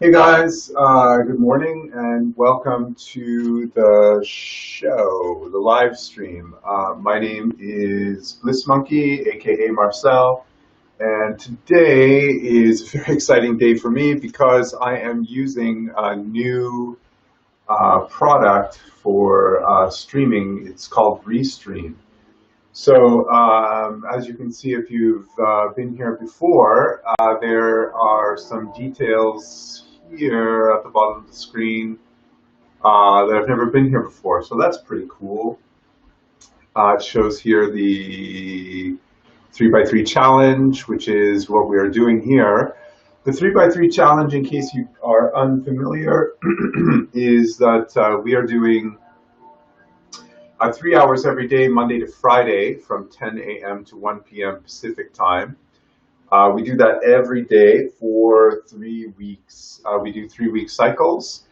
Hey guys, good morning and welcome to the show, the live stream. My name is Bliss Monkey, aka Marcel, and today is a very exciting day for me because I am using a new product for streaming. It's called Restream. So as you can see, if you've been here before, there are some details here at the bottom of the screen that have never been here before. So that's pretty cool. It shows here the 3x3 challenge, which is what we are doing here. The 3x3 challenge, in case you are unfamiliar, is that we are doing 3 hours every day, Monday to Friday, from 10 a.m. to 1 p.m. Pacific time. We do that every day for 3 weeks. We do 3-week cycles,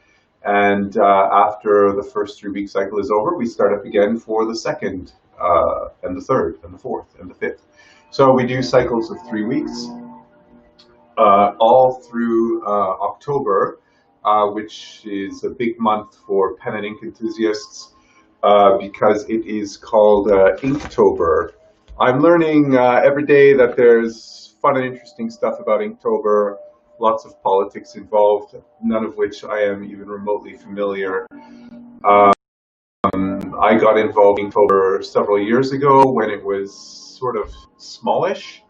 and after the first 3-week cycle is over, we start up again for the second, and the third, and the fourth, and the fifth. So we do cycles of 3 weeks, all through October, which is a big month for pen and ink enthusiasts. Because it is called INKtober. I'm learning every day that there's fun and interesting stuff about INKtober, lots of politics involved, none of which I am even remotely familiar. I got involved in INKtober several years ago when it was sort of smallish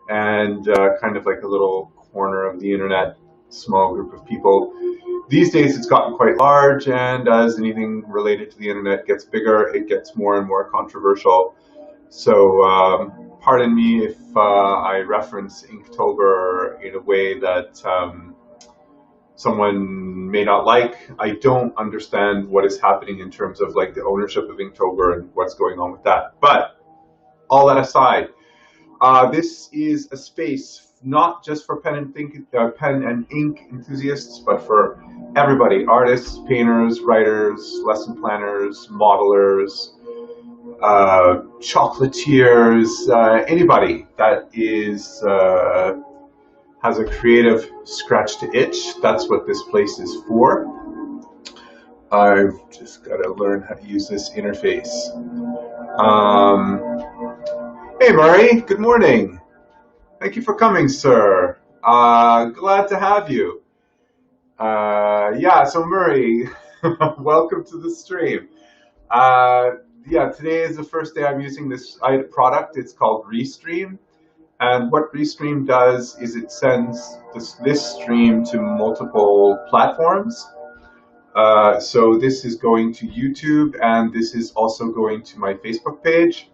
and kind of like a little corner of the internet, small group of people. These days it's gotten quite large, and as anything related to the internet gets bigger, it gets more and more controversial. So pardon me if I reference INKtober in a way that someone may not like. I don't understand what is happening in terms of like the ownership of INKtober and what's going on with that. But all that aside, this is a space not just for pen and ink enthusiasts, but for everybody: artists, painters, writers, lesson planners, modelers, chocolatiers, anybody that is has a creative scratch to itch. That's what this place is for. I've just got to learn how to use this interface. Hey Murray, good morning. Thank you for coming, sir. Glad to have you. Yeah, so Murray, welcome to the stream. Yeah, today is the first day I'm using this product. It's called Restream. And what Restream does is it sends this stream to multiple platforms. So this is going to YouTube, and this is also going to my Facebook page.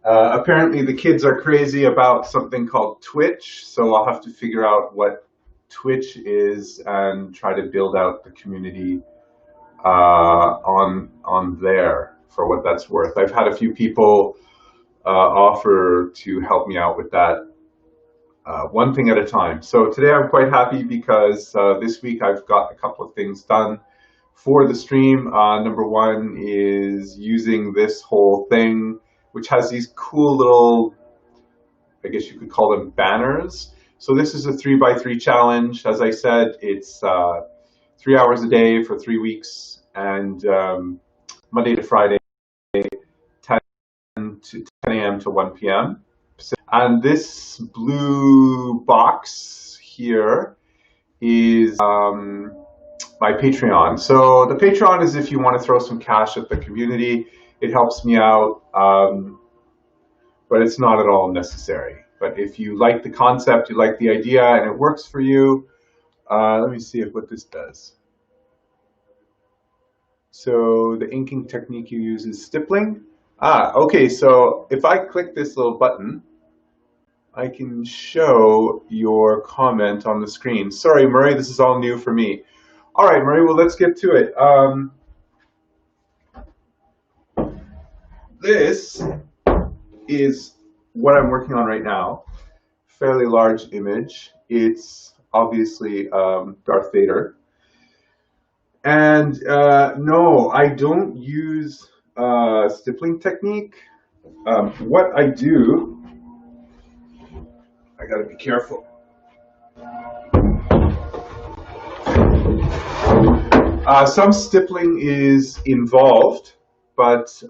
Apparently the kids are crazy about something called Twitch, so I'll have to figure out what Twitch is and try to build out the community on there for what that's worth. I've had a few people offer to help me out with that, one thing at a time. So today I'm quite happy because this week I've got a couple of things done for the stream. Number one is using this whole thing, which has these cool little, I guess you could call them banners. So this is a 3x3 challenge. As I said, it's 3 hours a day for 3 weeks, and Monday to Friday, 10 a.m. to 1 p.m. And this blue box here is my Patreon. So the Patreon is if you want to throw some cash at the community. It helps me out, but it's not at all necessary. But if you like the concept, you like the idea, and it works for you, let me see what this does. So the inking technique you use is stippling. Okay, so if I click this little button, I can show your comment on the screen. Sorry, Murray, this is all new for me. All right, Murray, well, let's get to it. This is what I'm working on right now. Fairly large image. It's obviously Darth Vader. And no, I don't use stippling technique. What I do, I gotta be careful. Some stippling is involved, but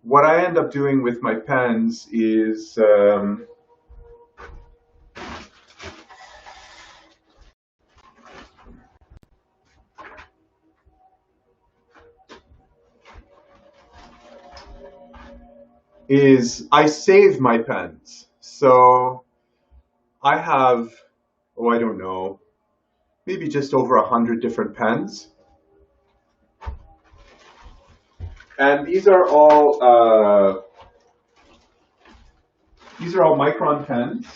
what I end up doing with my pens is I save my pens. So I have, oh, I don't know, maybe just over 100 different pens. And these are all Micron pens,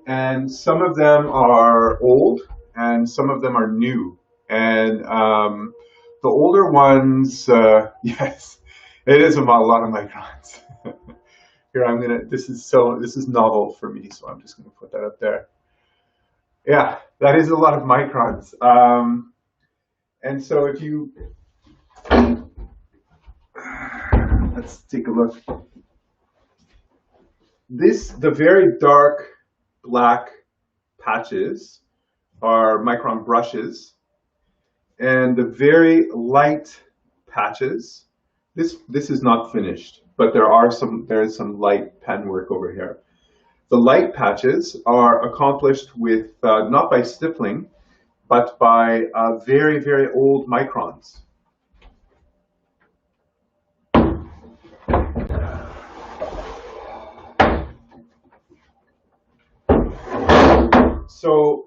and some of them are old, and some of them are new. And the older ones, yes, it is a lot of microns. Here, this is novel for me, so I'm just gonna put that up there. Yeah, that is a lot of microns. And so if you, let's take a look. The very dark black patches are micron brushes, and the very light patches, this is not finished, but there is some light pen work over here. The light patches are accomplished with not by stippling, but by very, very old microns. So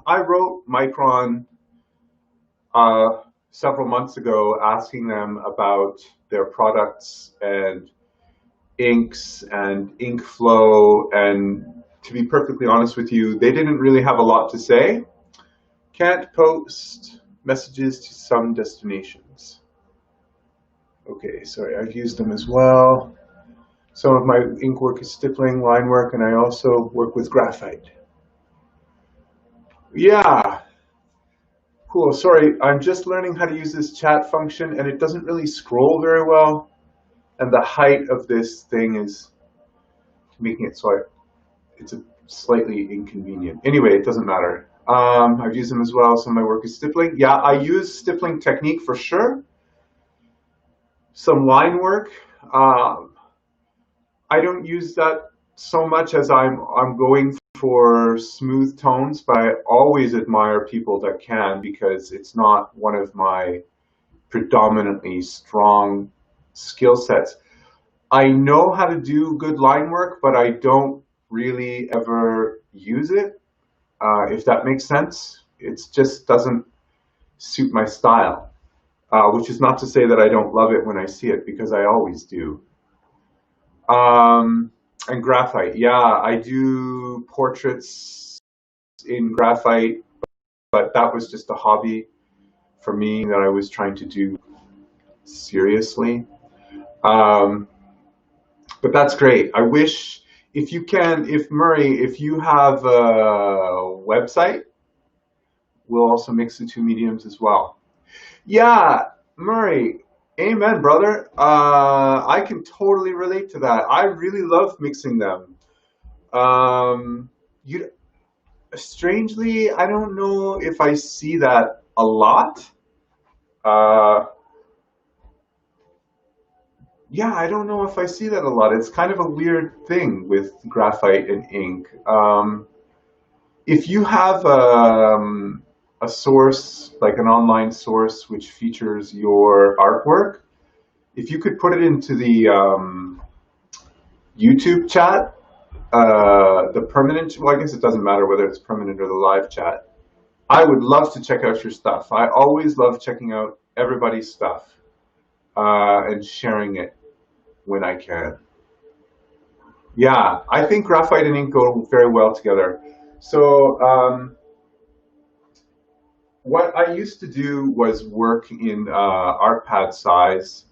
I wrote Micron several months ago asking them about their products and inks and ink flow, and to be perfectly honest with you, they didn't really have a lot to say. Can't post messages to some destinations. Okay, sorry, I've used them as well. Some of my ink work is stippling, line work, and I also work with graphite. Yeah, cool. Sorry, I'm just learning how to use this chat function, and it doesn't really scroll very well. And the height of this thing is making it so it's a slightly inconvenient. Anyway, it doesn't matter. I've used them as well. Some of my work is stippling. Yeah, I use stippling technique for sure. Some line work. I don't use that so much as I'm going for smooth tones, but I always admire people that can, because it's not one of my predominantly strong skill sets. I know how to do good line work, but I don't really ever use it, if that makes sense. It just doesn't suit my style, which is not to say that I don't love it when I see it, because I always do. And graphite, yeah, I do portraits in graphite, but that was just a hobby for me that I was trying to do seriously. But that's great. I wish, if you can, Murray, if you have a website, we'll also mix the two mediums as well. Yeah, Murray, amen, brother. I can totally relate to that. I really love mixing them. Strangely, I don't know if I see that a lot. Yeah, I don't know if I see that a lot. It's kind of a weird thing with graphite and ink. If you have a source, like an online source, which features your artwork, if you could put it into the YouTube chat, the permanent, well, I guess it doesn't matter whether it's permanent or the live chat, I would love to check out your stuff. I always love checking out everybody's stuff and sharing it when I can. Yeah, I think graphite and ink go very well together. So what I used to do was work in art pad size,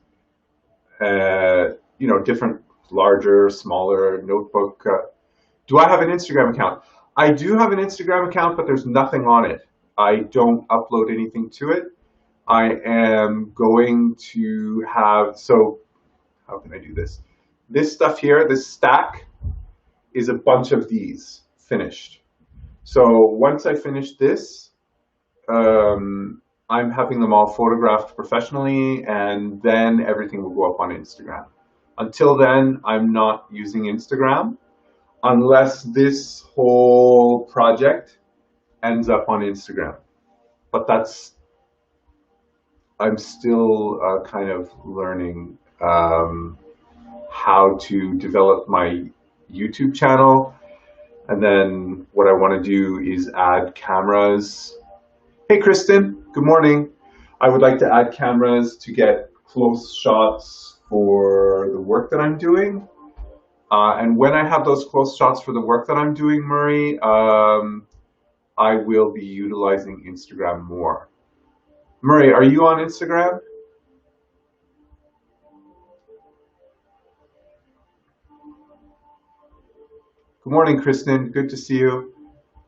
you know, different, larger, smaller, notebook. Do I have an Instagram account? I do have an Instagram account, but there's nothing on it. I don't upload anything to it. I am going to have, so how can I do this? This stuff here, this stack, is a bunch of these finished. So once I finish this, I'm having them all photographed professionally, and then everything will go up on Instagram. Until then, I'm not using Instagram unless this whole project ends up on Instagram. But I'm still kind of learning how to develop my YouTube channel. And then what I want to do is add cameras. Hey, Kristen, good morning. I would like to add cameras to get close shots for the work that I'm doing. And when I have those close shots for the work that I'm doing, Murray, I will be utilizing Instagram more. Murray, are you on Instagram? Good morning, Kristen. Good to see you.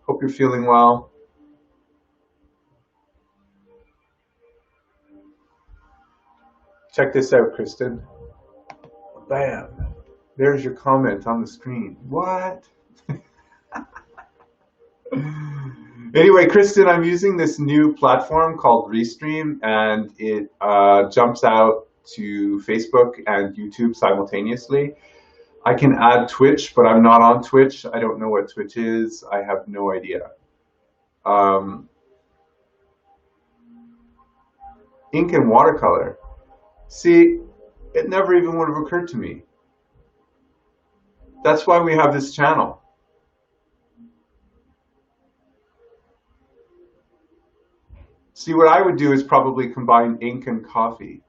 Hope you're feeling well. Check this out, Kristen. Bam. There's your comment on the screen. What? Anyway, Kristen, I'm using this new platform called Restream, and it jumps out to Facebook and YouTube simultaneously. I can add Twitch, but I'm not on Twitch. I don't know what Twitch is. I have no idea. Ink and watercolor. See, it never even would have occurred to me. That's why we have this channel. See, what I would do is probably combine ink and coffee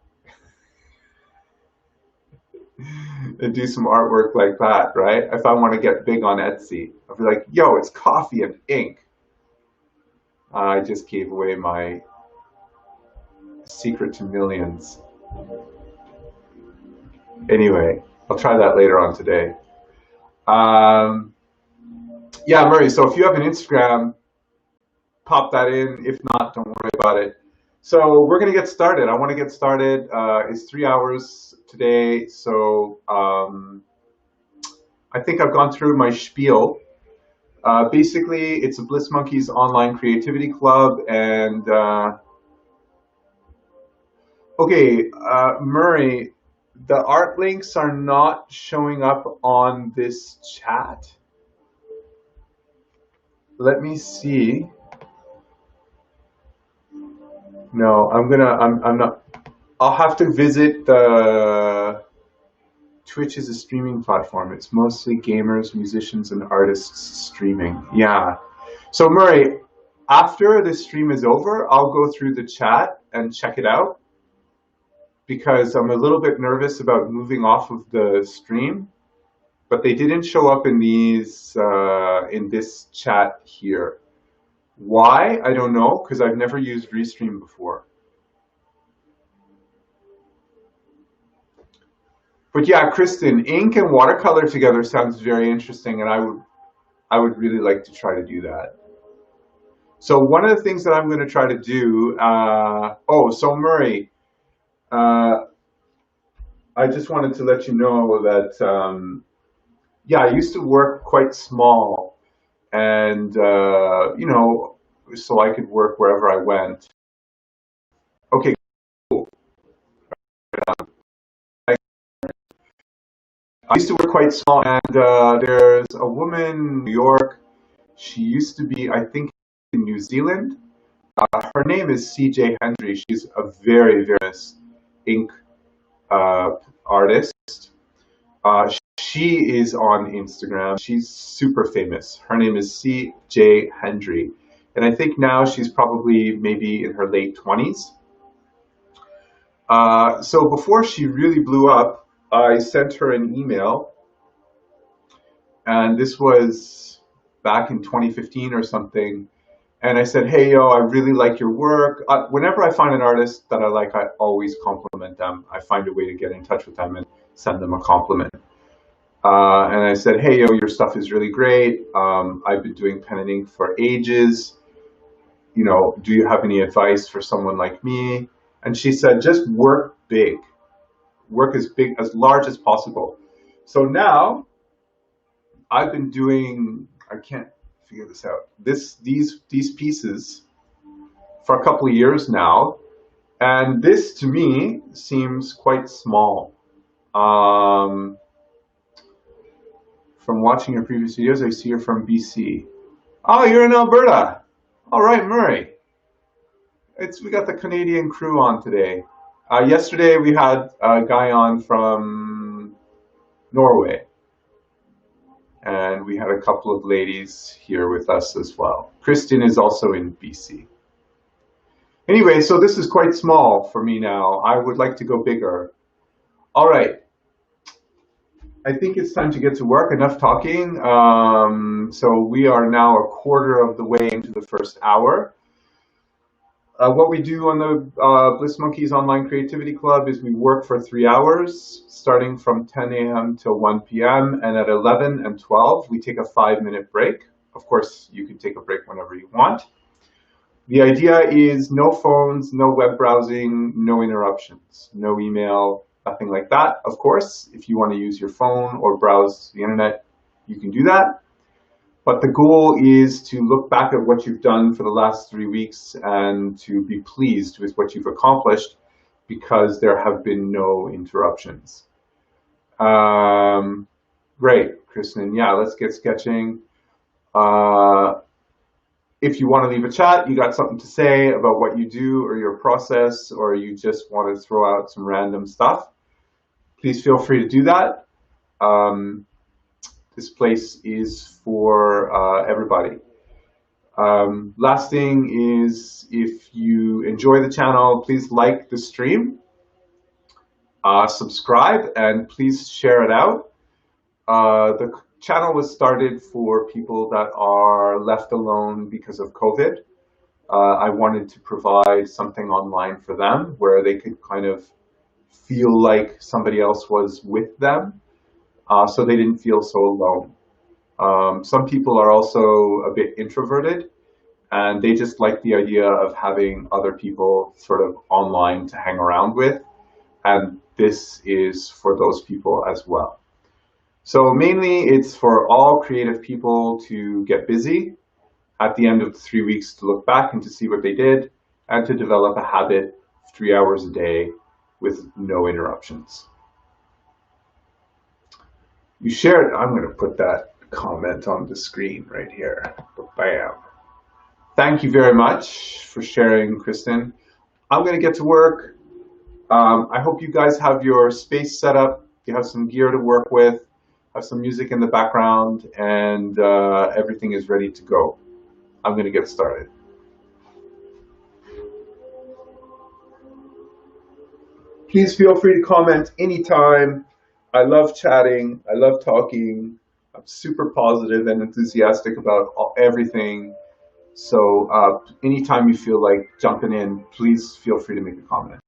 and do some artwork like that, right? If I want to get big on Etsy, I'll be like, yo, it's coffee and ink. I just gave away my secret to millions. Anyway, I'll try that later on today. Yeah, Murray, so if you have an Instagram, pop that in. If not, don't worry about it. So we're going to get started. I want to get started. It's 3 hours today, so I think I've gone through my spiel. Basically, it's a Bliss Monkeys online creativity club, and okay, Murray, the art links are not showing up on this chat. Let me see. No, I'm not. I'll have to visit the Twitch is a streaming platform. It's mostly gamers, musicians, and artists streaming. Yeah. So Murray, after this stream is over, I'll go through the chat and check it out because I'm a little bit nervous about moving off of the stream, but they didn't show up in these in this chat here. Why? I don't know, because I've never used Restream before. But yeah, Kristen, ink and watercolor together sounds very interesting, and I would really like to try to do that. So one of the things that I'm going to try to do, so Murray, I just wanted to let you know that, yeah, I used to work quite small, and, you know, so I could work wherever I went. Okay, cool. I used to work quite small, and there's a woman in New York. She used to be, I think, in New Zealand. Her name is CJ Hendry. She's a very, very famous ink artist. She is on Instagram. She's super famous. Her name is CJ Hendry. And I think now she's probably maybe in her late 20s. So before she really blew up, I sent her an email. And this was back in 2015 or something. And I said, hey, yo, I really like your work. Whenever I find an artist that I like, I always compliment them. I find a way to get in touch with them and send them a compliment. And I said, hey, yo, your stuff is really great. I've been doing pen and ink for ages. You know, do you have any advice for someone like me? And she said, just work big. Work as big, as large as possible. So now I've been doing, I can't figure this out. These pieces for a couple of years now. And this, to me, seems quite small. From watching your previous videos, I see you're from BC. Oh, you're in Alberta. All right, Murray. We got the Canadian crew on today. Yesterday we had a guy on from Norway. And we had a couple of ladies here with us as well. Kristen is also in BC. Anyway, so this is quite small for me now. I would like to go bigger. All right. I think it's time to get to work. Enough talking. So we are now a quarter of the way into the first hour. What we do on the Bliss Monkeys Online Creativity Club is we work for 3 hours, starting from 10 a.m. till 1 p.m. And at 11 and 12, we take a 5-minute break. Of course, you can take a break whenever you want. The idea is no phones, no web browsing, no interruptions, no email, nothing like that. Of course, if you want to use your phone or browse the internet, you can do that. But the goal is to look back at what you've done for the last 3 weeks and to be pleased with what you've accomplished because there have been no interruptions. Great, Kristen. Yeah, let's get sketching. If you want to leave a chat, you got something to say about what you do or your process, or you just want to throw out some random stuff, please feel free to do that. This place is for everybody. Last thing is, if you enjoy the channel, please like the stream, subscribe, and please share it out. The channel was started for people that are left alone because of COVID. I wanted to provide something online for them where they could kind of feel like somebody else was with them. So they didn't feel so alone. Some people are also a bit introverted, and they just like the idea of having other people sort of online to hang around with, and this is for those people as well. So mainly it's for all creative people to get busy at the end of the 3 weeks, to look back and to see what they did, and to develop a habit of 3 hours a day with no interruptions. You shared, I'm going to put that comment on the screen right here. Bam. Thank you very much for sharing, Kristen. I'm going to get to work. I hope you guys have your space set up. You have some gear to work with, have some music in the background, and everything is ready to go. I'm going to get started. Please feel free to comment anytime. I love chatting. I love talking. I'm super positive and enthusiastic about everything. So anytime you feel like jumping in, please feel free to make a comment.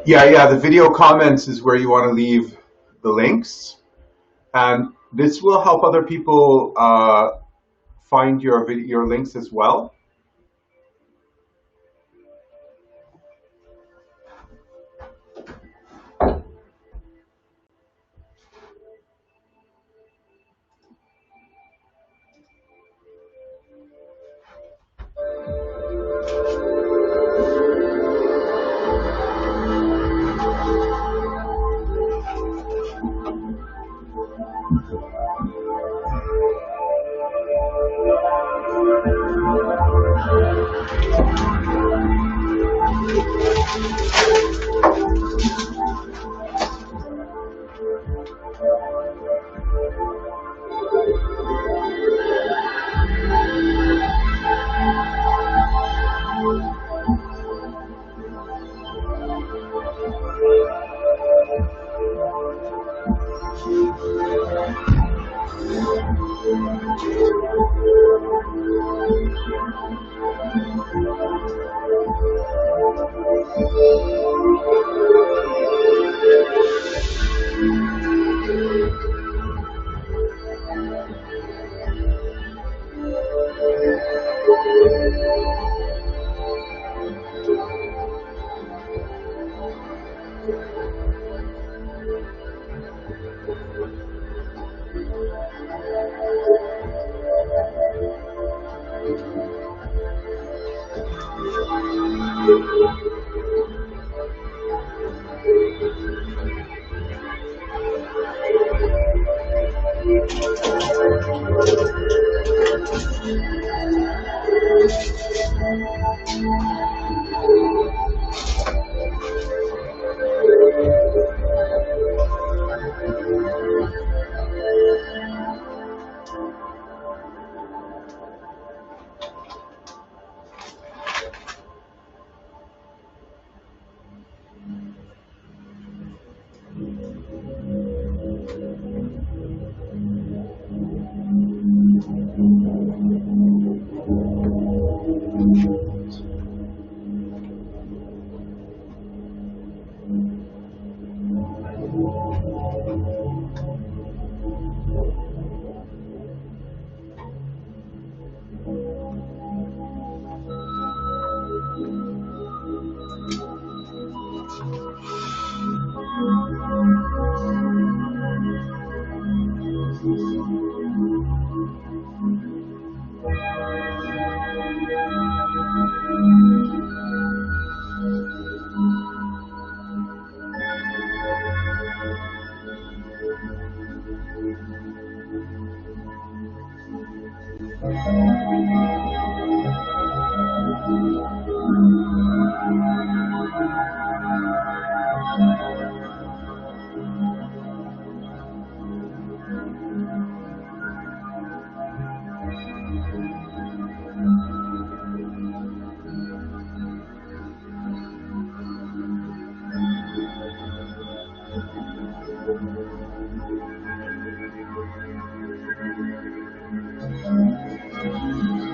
Yeah, the video comments is where you want to leave the links. And this will help other people find your links as well.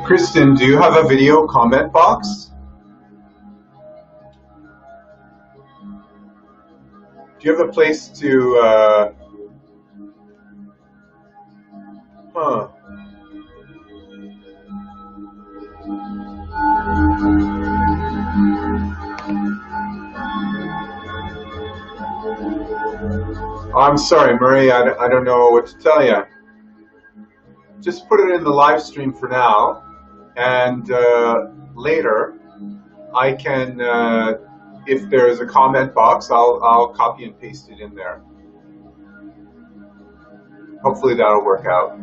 Kristen, do you have a video comment box? Do you have a place to, huh. I'm sorry, Murray, I don't know what to tell you. Just put it in the live stream for now, and later I can, if there's a comment box, I'll copy and paste it in there. Hopefully that'll work out.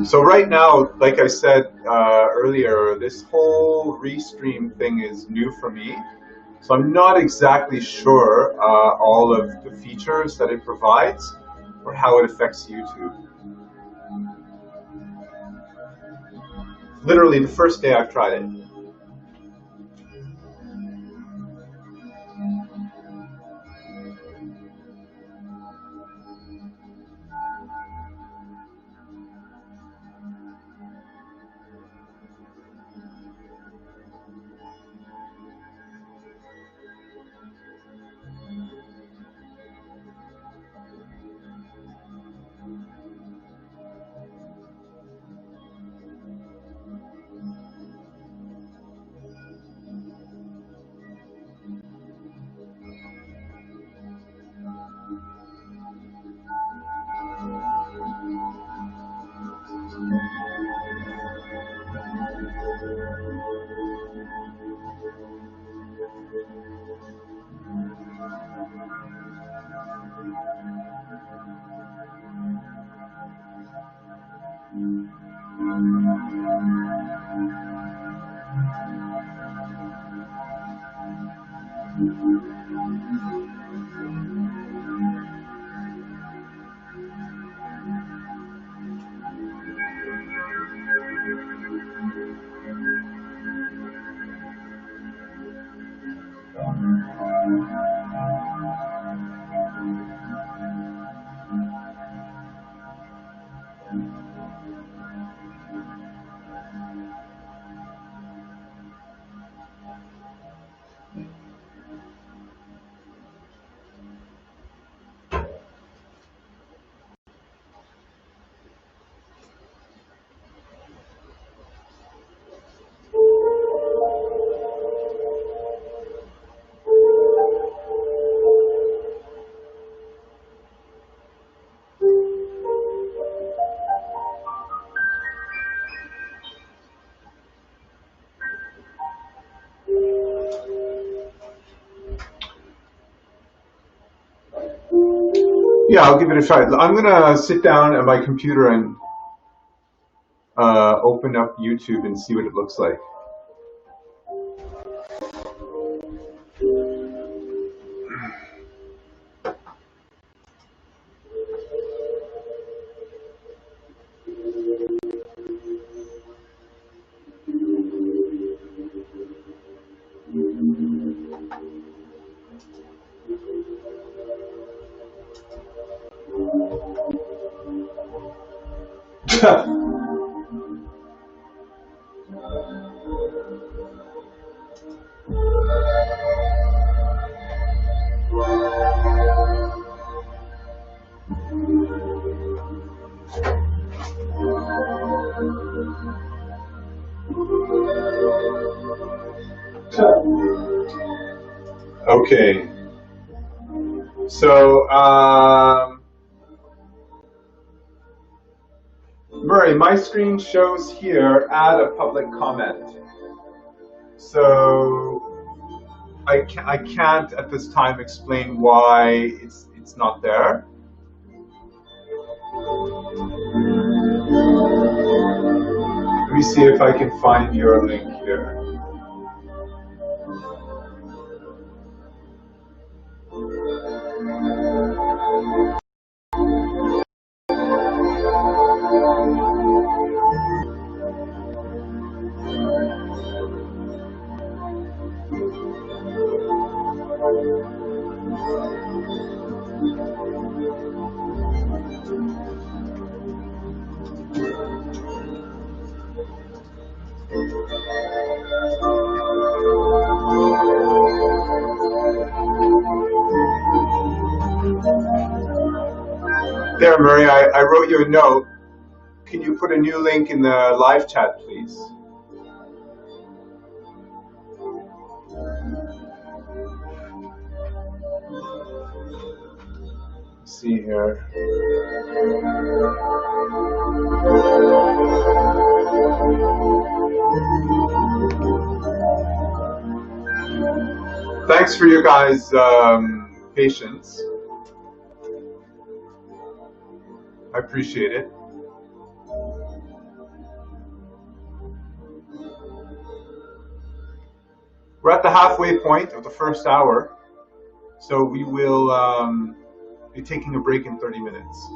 So right now, like I said earlier, this whole restream thing is new for me. So I'm not exactly sure all of the features that it provides or how it affects YouTube. Literally the first day I've tried it. Yeah, I'll give it a try. I'm gonna sit down at my computer and open up YouTube and see what it looks like. Okay. So, Murray, my screen shows here, add a public comment. So, I can't at this time explain why it's not there. Let me see if I can find your link here. There, Murray, I wrote you a note. Can you put a new link in the live chat, please? Let's see here. Thanks for your guys' patience. I appreciate it. We're at the halfway point of the first hour, so we will be taking a break in 30 minutes.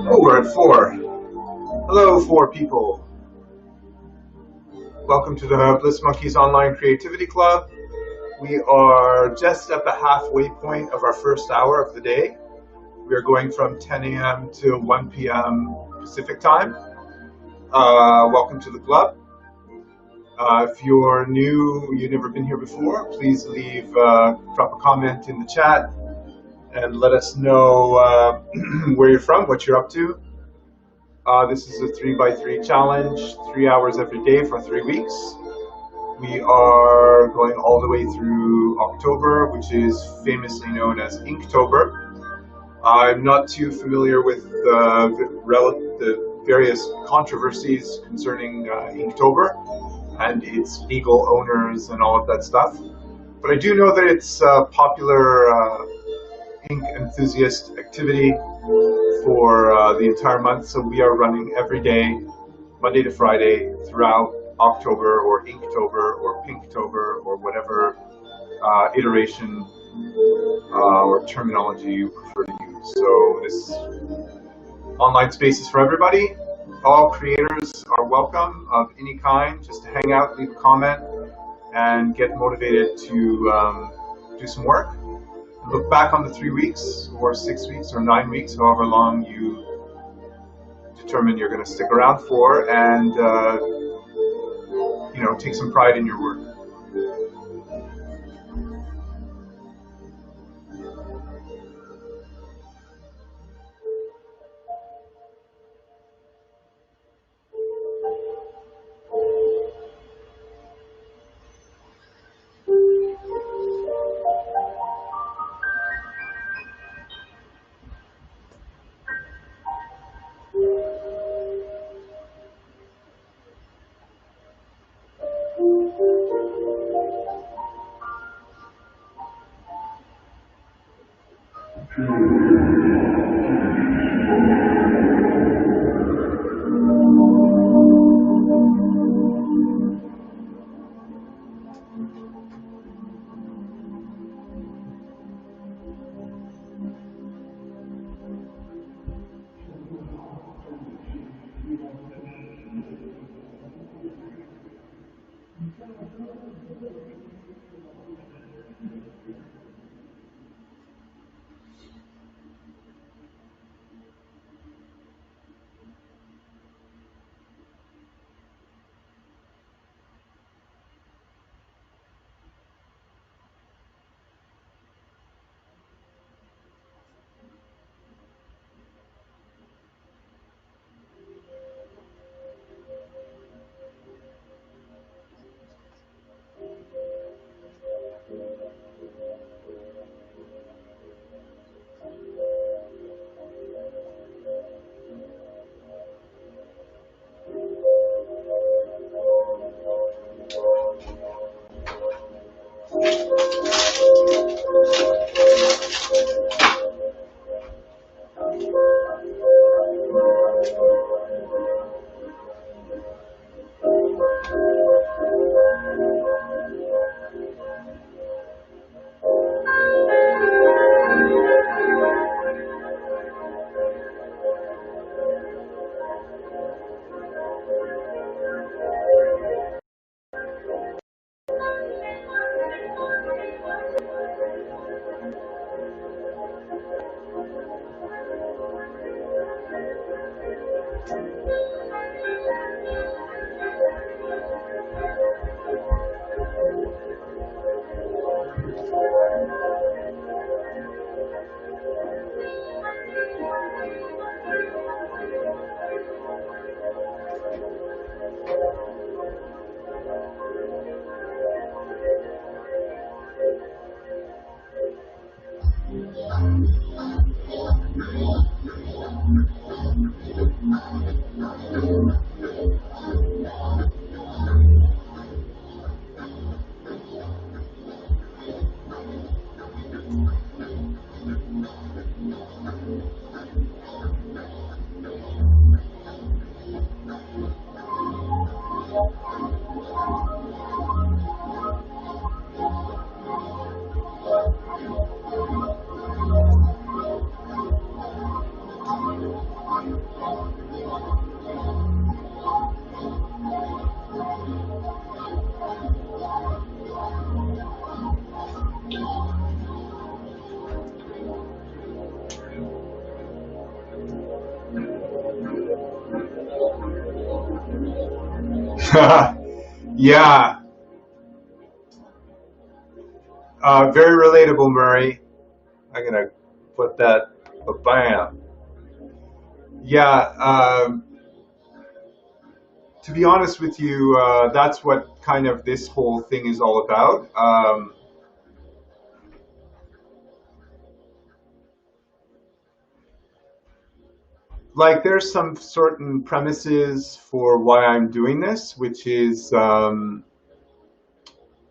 Oh, we're at 4. Hello, 4 people. Welcome to the Bliss Monkeys Online Creativity Club. We are just at the halfway point of our first hour of the day. We are going from 10 a.m. to 1 p.m. Pacific time. Welcome to the club. If you're new, you've never been here before, please drop a comment in the chat and let us know where you're from, what you're up to. This is a 3x3 challenge, 3 hours every day for 3 weeks. We are going all the way through October, which is famously known as INKtober. I'm not too familiar with the various controversies concerning INKtober and its legal owners and all of that stuff. But I do know that it's a popular ink enthusiast activity for the entire month. So we are running every day, Monday to Friday, throughout October or INKtober or Pinktober or whatever iteration or terminology you prefer to use. So this online space is for everybody. All creators are welcome of any kind, just to hang out, leave a comment, and get motivated to do some work. Look back on the 3 weeks, or 6 weeks, or 9 weeks, however long you determine you're going to stick around for, and take some pride in your work. Yeah, very relatable, Murray. I'm gonna put that. Bam. Yeah. To be honest with you, that's what kind of this whole thing is all about. Like, there's some certain premises for why I'm doing this, which is it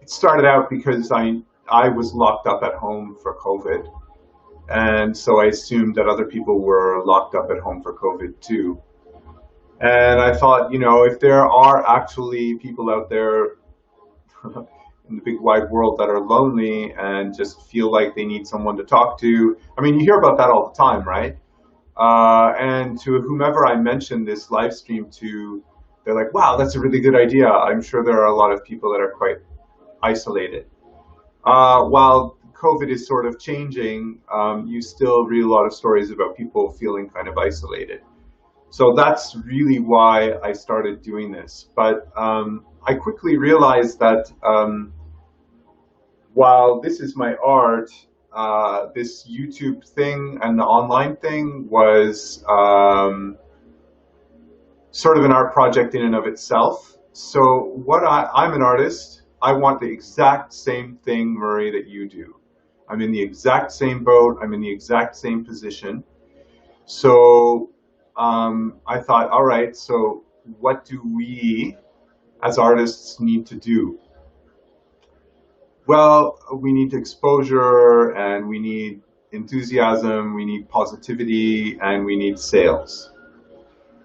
started out because I was locked up at home for COVID, and so I assumed that other people were locked up at home for COVID too. And I thought, if there are actually people out there in the big wide world that are lonely and just feel like they need someone to talk to. I mean, you hear about that all the time, right? And to whomever I mentioned this live stream to, they're like, wow, that's a really good idea. I'm sure there are a lot of people that are quite isolated. While COVID is sort of changing, you still read a lot of stories about people feeling kind of isolated. So that's really why I started doing this. But I quickly realized that while this is my art, this YouTube thing and the online thing was sort of an art project in and of itself. So I'm an artist. I want the exact same thing, Murray, that you do. I'm in the exact same boat. I'm in the exact same position. So I thought, all right, so what do we as artists need to do? Well, we need exposure, and we need enthusiasm, we need positivity, and we need sales.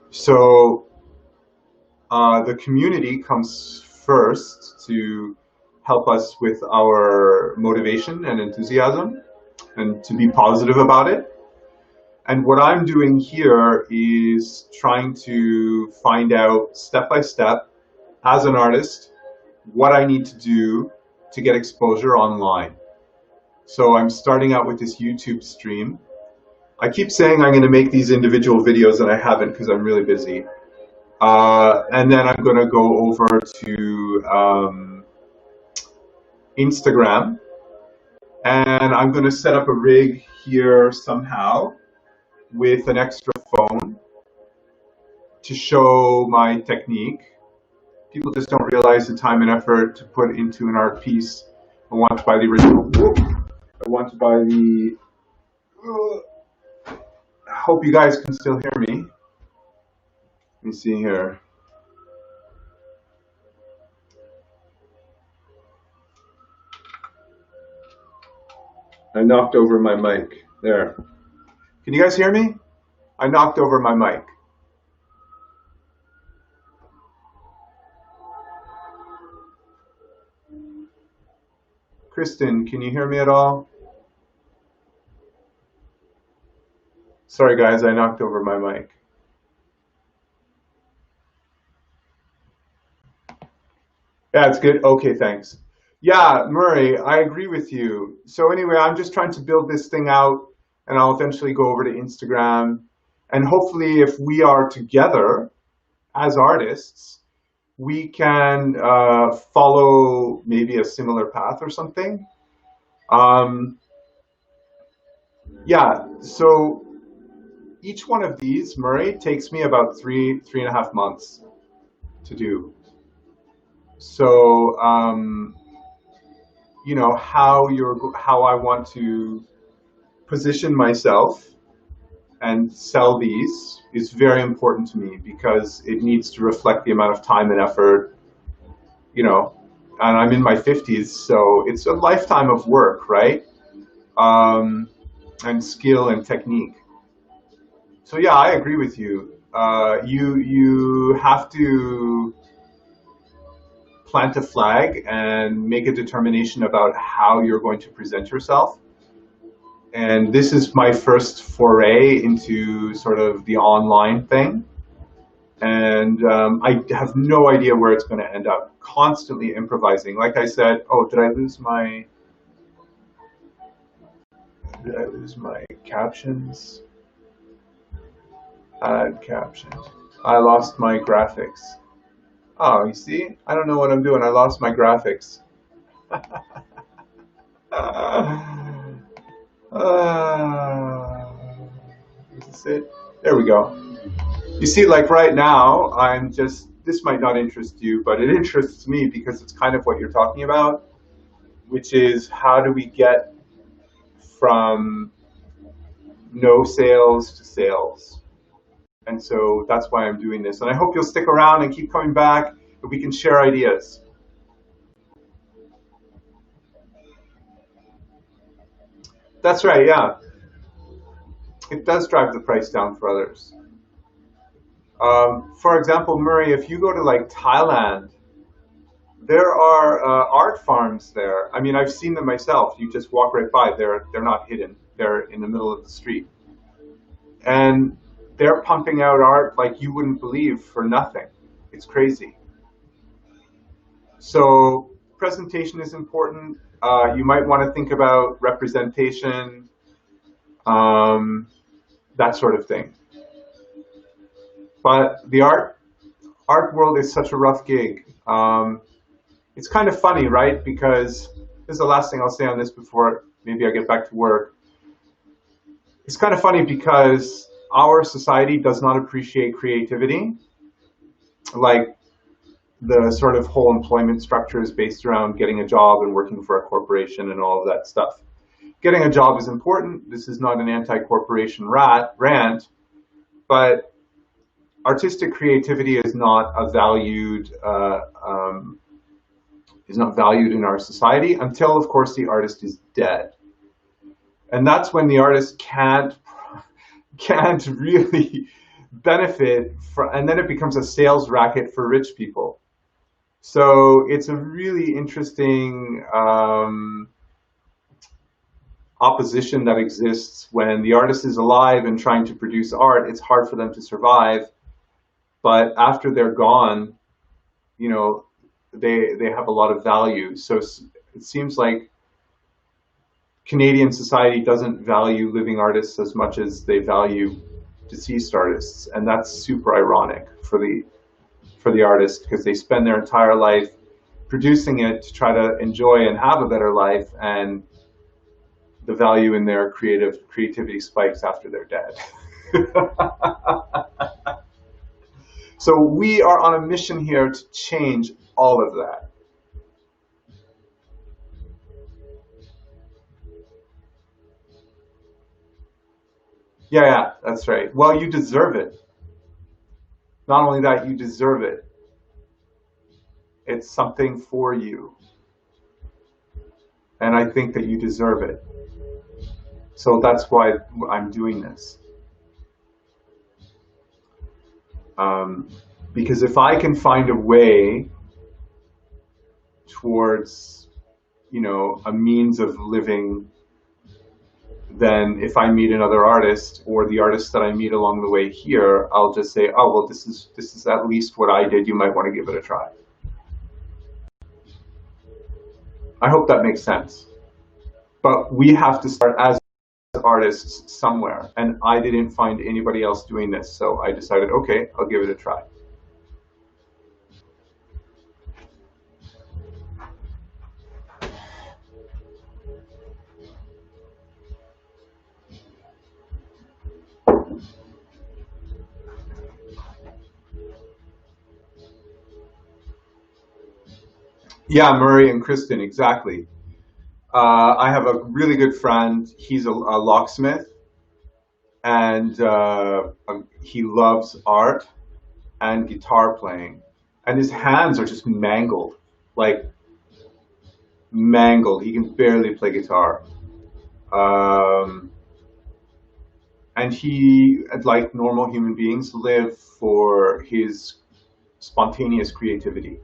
So the community comes first to help us with our motivation and enthusiasm and to be positive about it. And what I'm doing here is trying to find out step by step, as an artist, what I need to do to get exposure online. So I'm starting out with this YouTube stream. I keep saying I'm going to make these individual videos, and I haven't because I'm really busy. And then I'm going to go over to Instagram, and I'm going to set up a rig here somehow with an extra phone to show my technique. People just don't realize the time and effort to put into an art piece. I want to buy the original. I want to buy the. I hope you guys can still hear me. Let me see here. I knocked over my mic. There. Can you guys hear me? I knocked over my mic. Kristen, can you hear me at all? Sorry guys, I knocked over my mic. Yeah, it's good. Okay, thanks. Yeah, Murray, I agree with you. So anyway, I'm just trying to build this thing out, and I'll eventually go over to Instagram. And hopefully, if we are together as artists, we can follow maybe a similar path or something. Yeah, so each one of these, Murray, takes me about three and a half months to do. So, you know, how I want to position myself and sell these is very important to me because it needs to reflect the amount of time and effort, you know, and I'm in my 50s, so it's a lifetime of work, right? And skill and technique. So yeah, I agree with you. You have to plant a flag and make a determination about how you're going to present yourself. And this is my first foray into sort of the online thing. And I have no idea where it's going to end up. Constantly improvising. Like I said, oh, did I lose my captions? Add captions. I lost my graphics. Oh, you see? I don't know what I'm doing. I lost my graphics. Is this it? There we go. You see, like right now, I'm just, this might not interest you, but it interests me because it's kind of what you're talking about, which is how do we get from no sales to sales? And so that's why I'm doing this. And I hope you'll stick around and keep coming back and we can share ideas. That's right, yeah. It does drive the price down for others. For example, Murray, if you go to like Thailand, There are art farms there. I mean, I've seen them myself. You just walk right by. They're not hidden. They're in the middle of the street, and they're pumping out art like you wouldn't believe for nothing. It's crazy. So presentation is important. You might want to think about representation, um, that sort of thing. But the art world is such a rough gig. It's kind of funny, right? Because this is the last thing I'll say on this before maybe I get back to work. It's kind of funny because our society does not appreciate creativity. Like the sort of whole employment structure is based around getting a job and working for a corporation and all of that stuff. Getting a job is important. This is not an anti-corporation rant, but artistic creativity is not valued in our society until, of course, the artist is dead, and that's when the artist can't really benefit from, and then it becomes a sales racket for rich people. So it's a really interesting opposition that exists when the artist is alive and trying to produce art. It's hard for them to survive, but after they're gone, you know, they have a lot of value. So it seems like Canadian society doesn't value living artists as much as they value deceased artists, and that's super ironic for the artist, because they spend their entire life producing it to try to enjoy and have a better life, and the value in their creativity spikes after they're dead. So we are on a mission here to change all of that. Yeah, that's right. Well, you deserve it. Not only that, you deserve it. It's something for you. And I think that you deserve it. So that's why I'm doing this. Because if I can find a way towards, a means of living, then if I meet another artist or the artist that I meet along the way here, I'll just say, oh, well, this is at least what I did. You might want to give it a try. I hope that makes sense. But we have to start as artists somewhere, and I didn't find anybody else doing this, so I decided, okay, I'll give it a try. Yeah, Murray and Kristen, exactly. I have a really good friend. He's a locksmith, and he loves art and guitar playing. And his hands are just mangled, like mangled. He can barely play guitar. Um, and he, like normal human beings, live for his spontaneous creativity.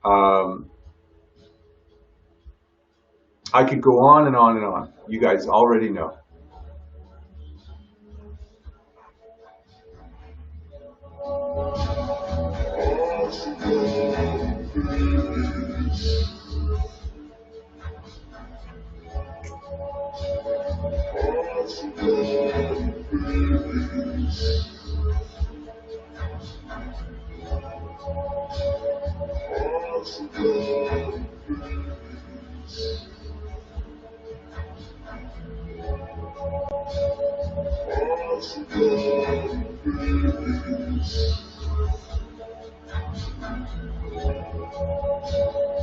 Um, I could go on and on and on. You guys already know.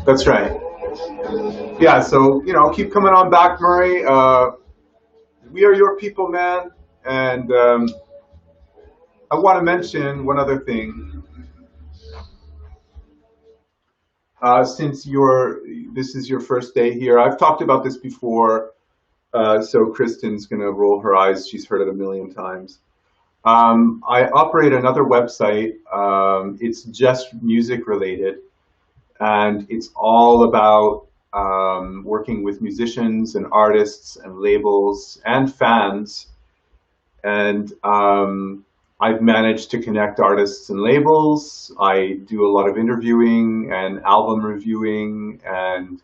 That's right. Yeah, so, keep coming on back, Murray. We are your people, man. And I want to mention one other thing. Since this is your first day here, I've talked about this before, so Kristen's going to roll her eyes. She's heard it a million times. I operate another website. It's just music related. and it's all about working with musicians and artists and labels and fans. And I've managed to connect artists and labels. I do a lot of interviewing and album reviewing and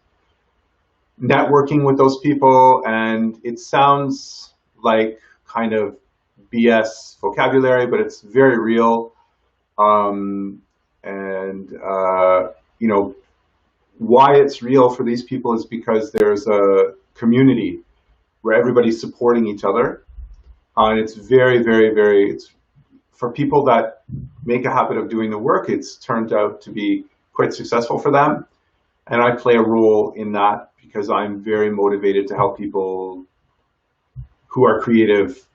networking with those people. And it sounds like kind of BS vocabulary, but it's very real. Um, and you know, why it's real for these people is because there's a community where everybody's supporting each other. And it's it's for people that make a habit of doing the work, it's turned out to be quite successful for them. And I play a role in that because I'm very motivated to help people who are creative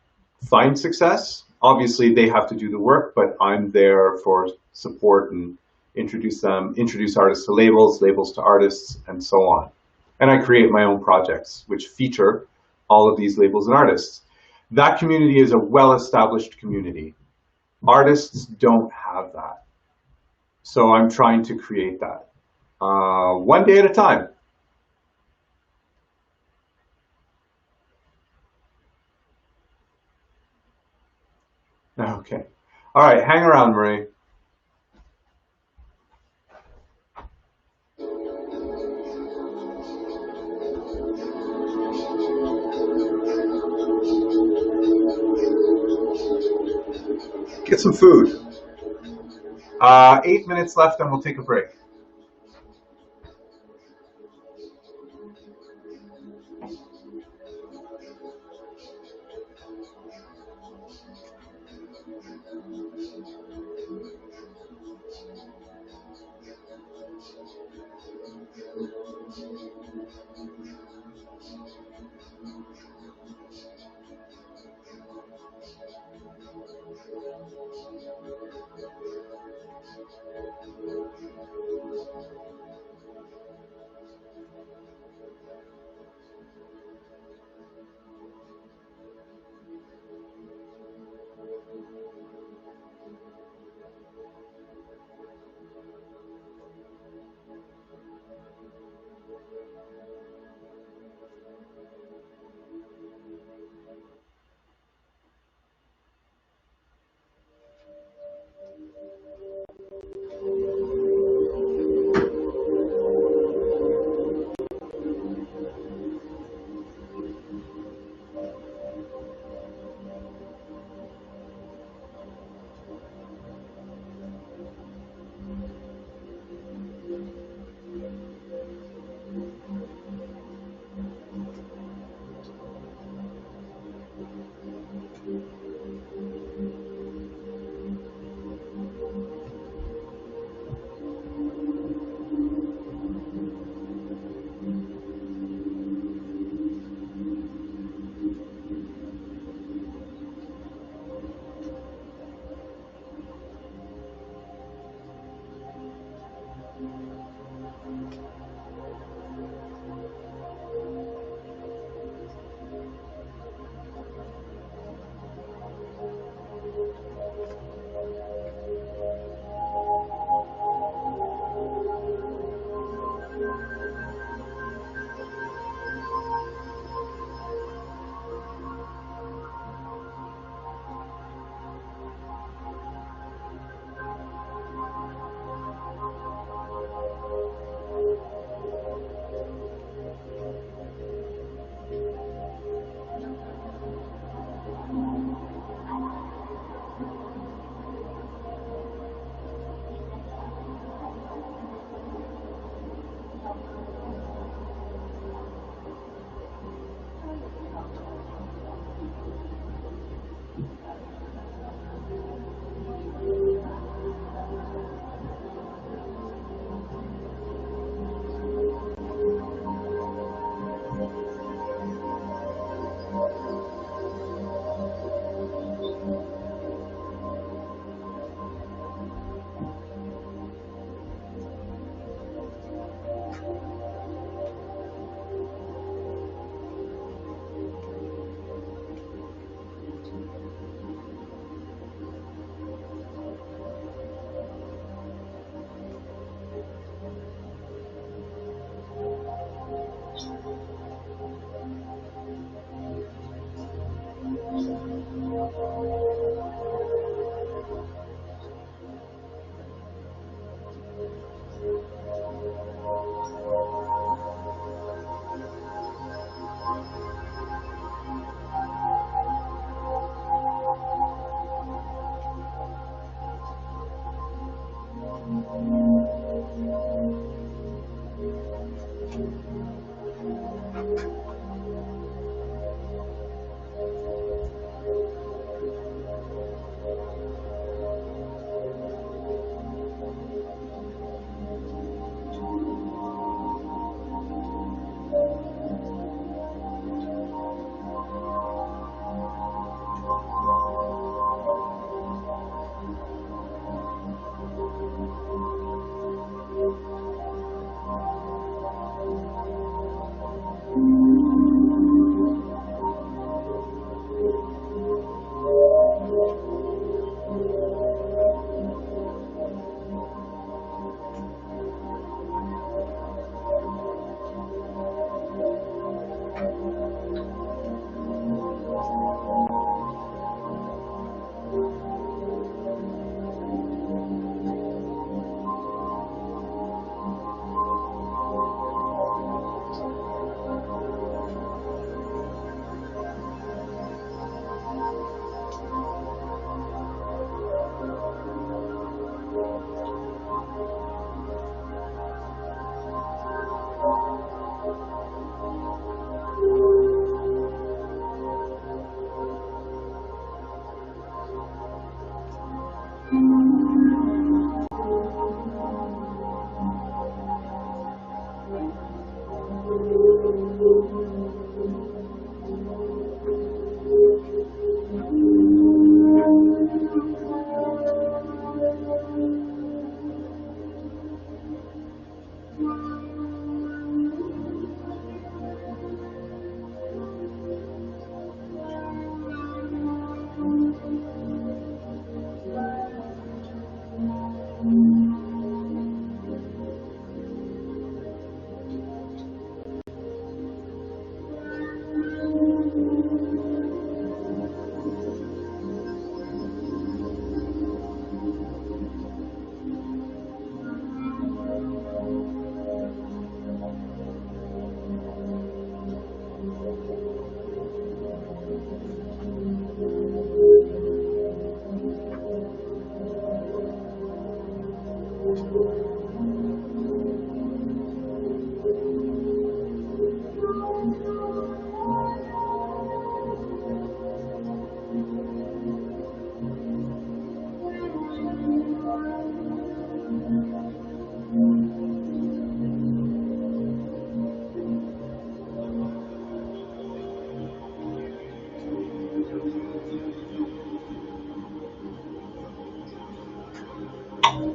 find success. Obviously, they have to do the work, but I'm there for support and introduce artists to labels, labels to artists, and so on. And I create my own projects, which feature all of these labels and artists. That community is a well-established community. Artists don't have that. So I'm trying to create that one day at a time. Okay. All right, hang around, Marie. Get some food. 8 minutes left, and we'll take a break.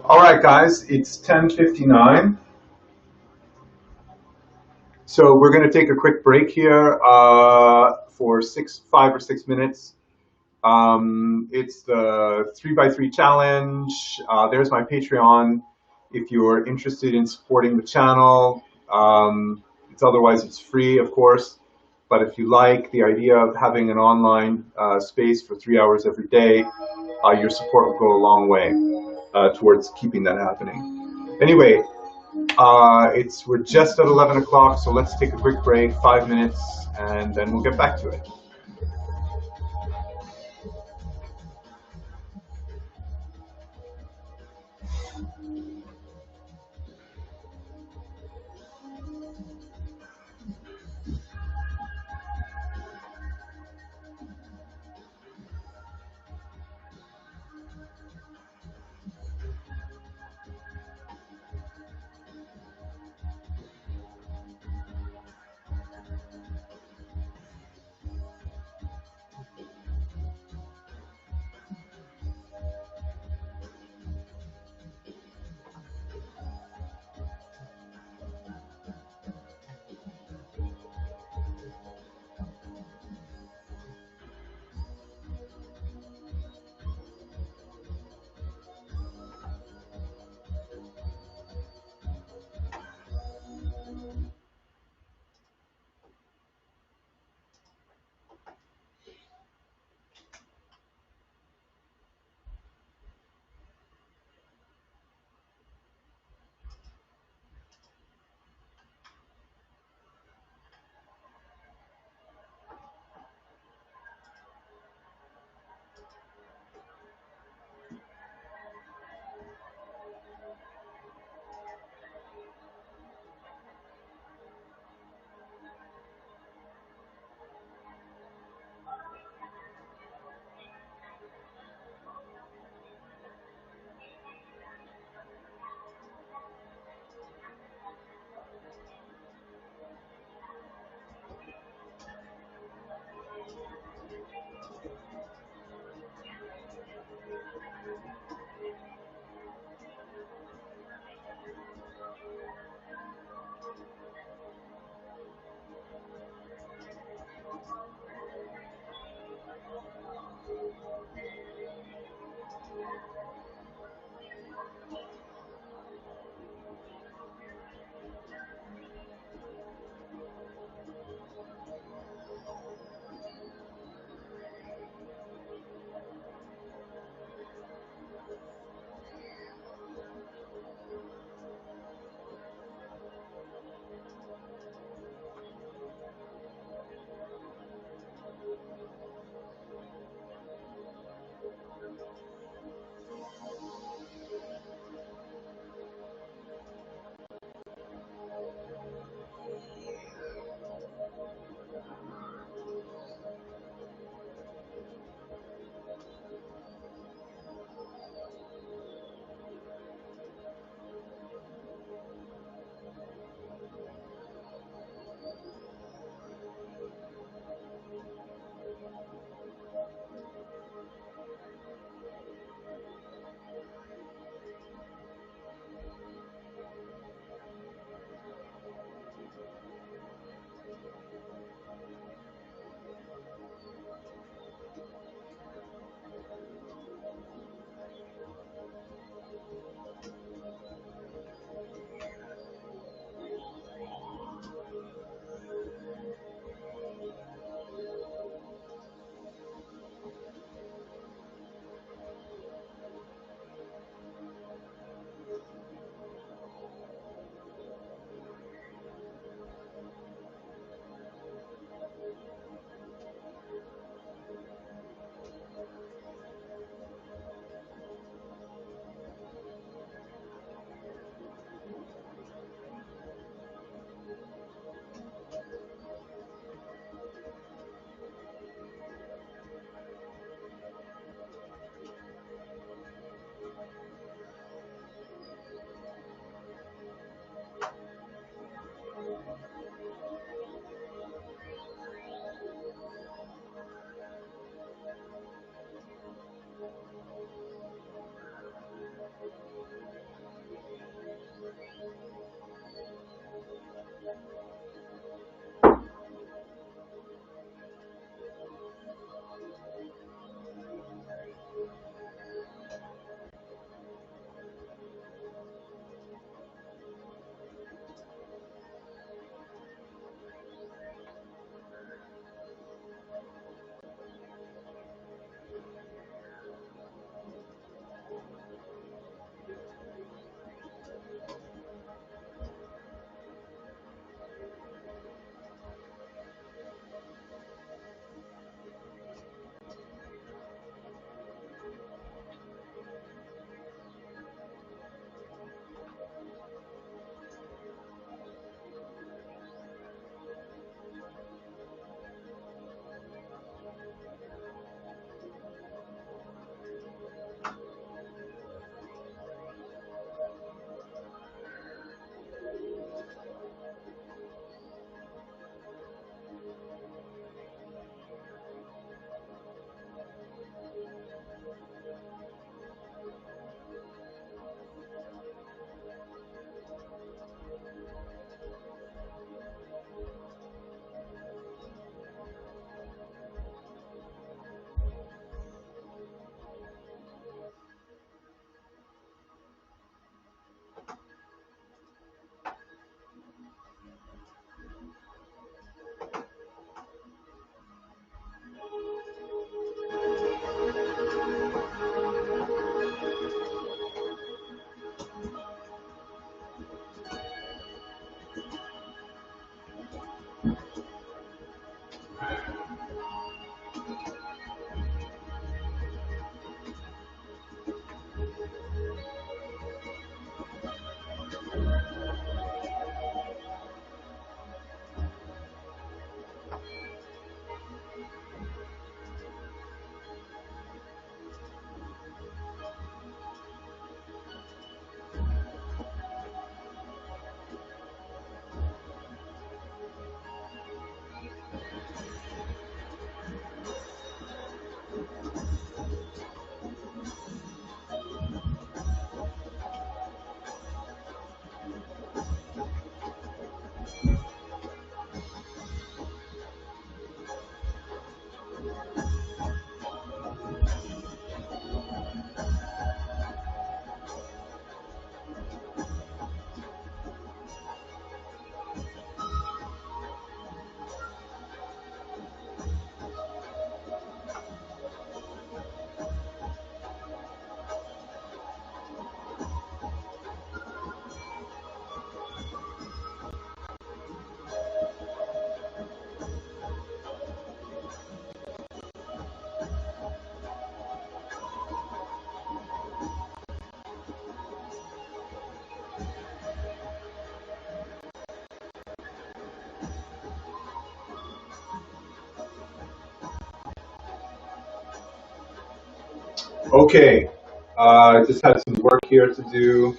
All right, guys, it's 10:59. So we're going to take a quick break here for 5 or 6 minutes. It's the 3x3 challenge. There's my Patreon if you're interested in supporting the channel. It's free, of course. But if you like the idea of having an online space for 3 hours every day, your support will go a long way towards keeping that happening. Anyway, we're just at 11 o'clock, so let's take a quick break, 5 minutes, and then we'll get back to it. Okay, just had some work here to do.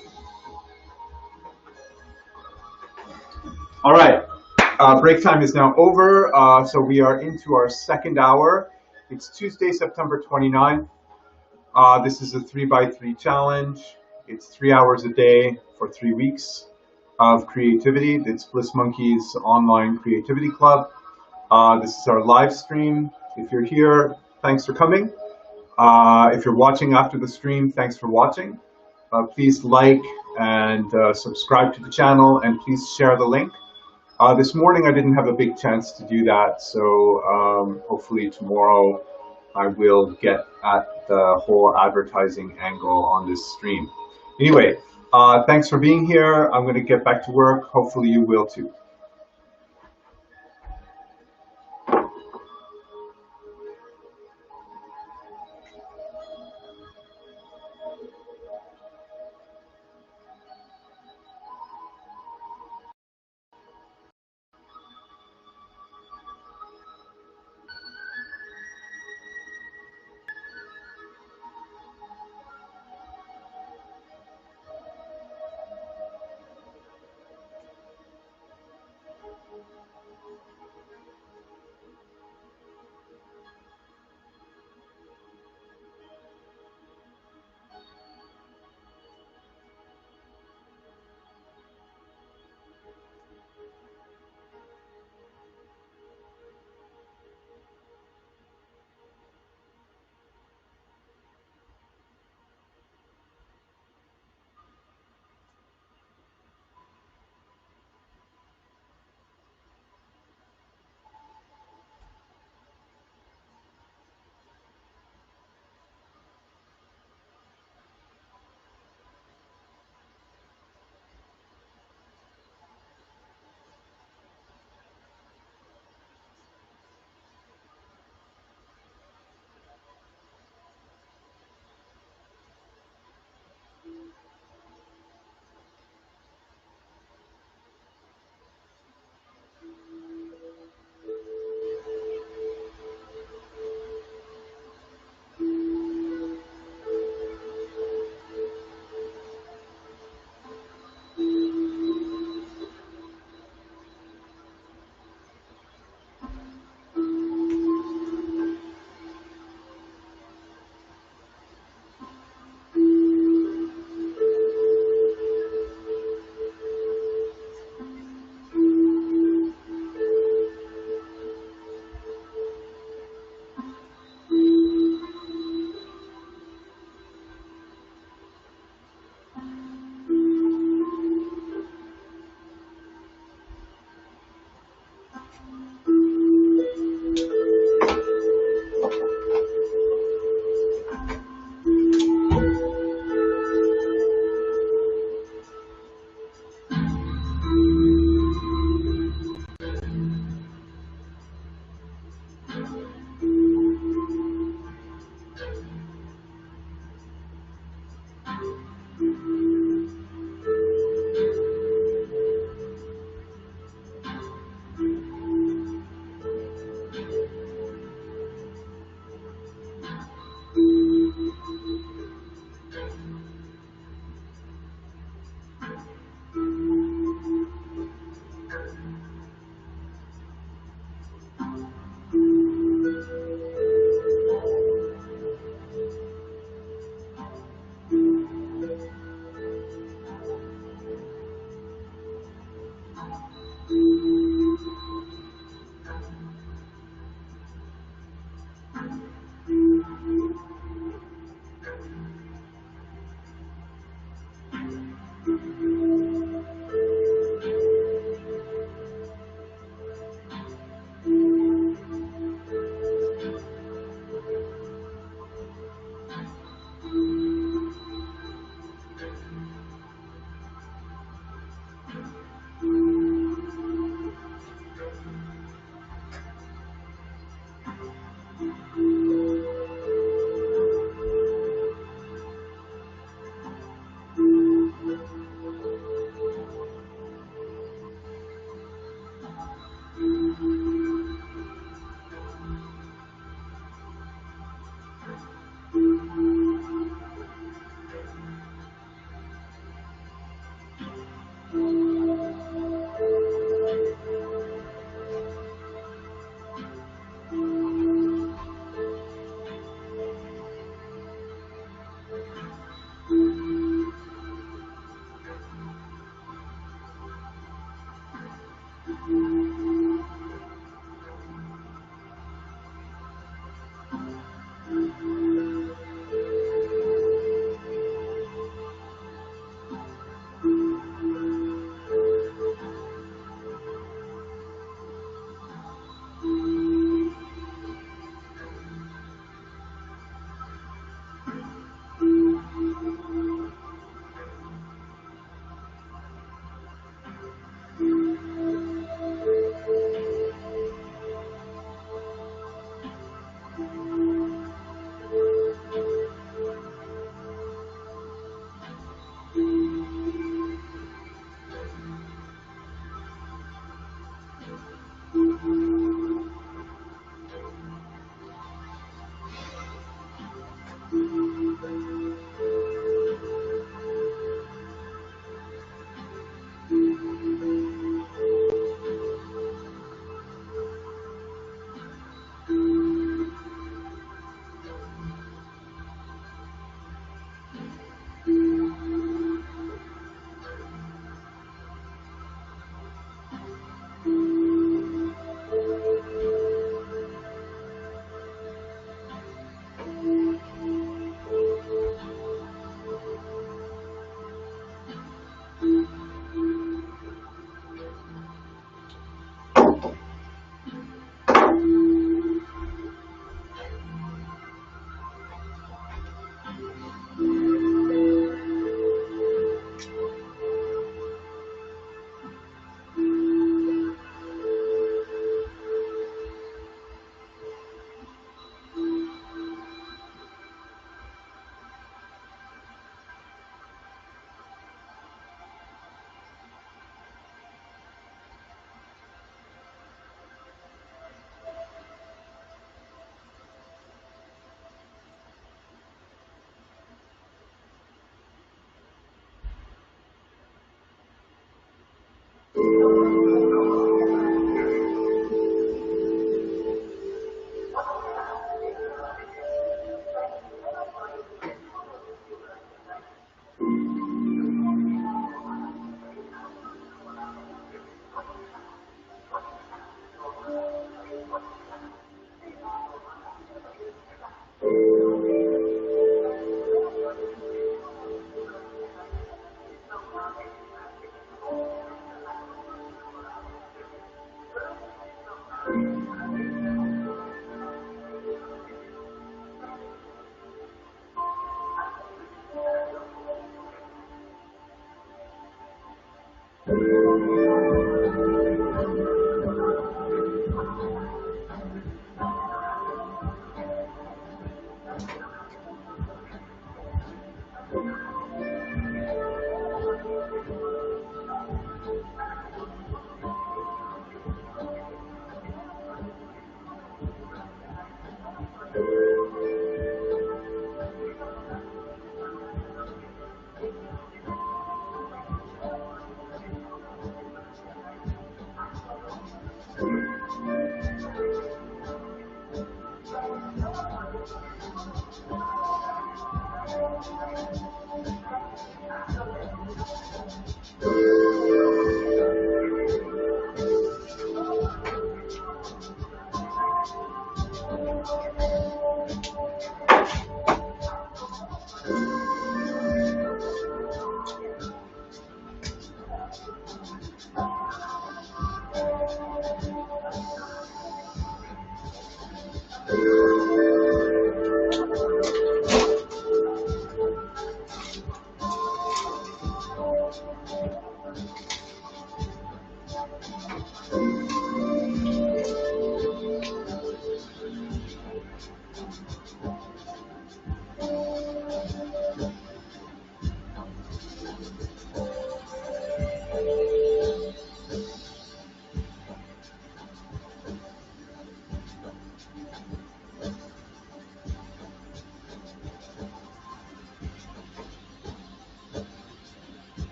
All right, break time is now over, so we are into our second hour. It's Tuesday, September 29th. This is a 3x3 challenge. It's 3 hours a day for 3 weeks of creativity. It's Bliss Monkey's online creativity club. This is our live stream. If you're here, thanks for coming. If you're watching after the stream, thanks for watching. Please like and subscribe to the channel, and please share the link. This morning I didn't have a big chance to do that, so hopefully tomorrow I will get at the whole advertising angle on this stream. Anyway, thanks for being here. I'm going to get back to work. Hopefully you will too.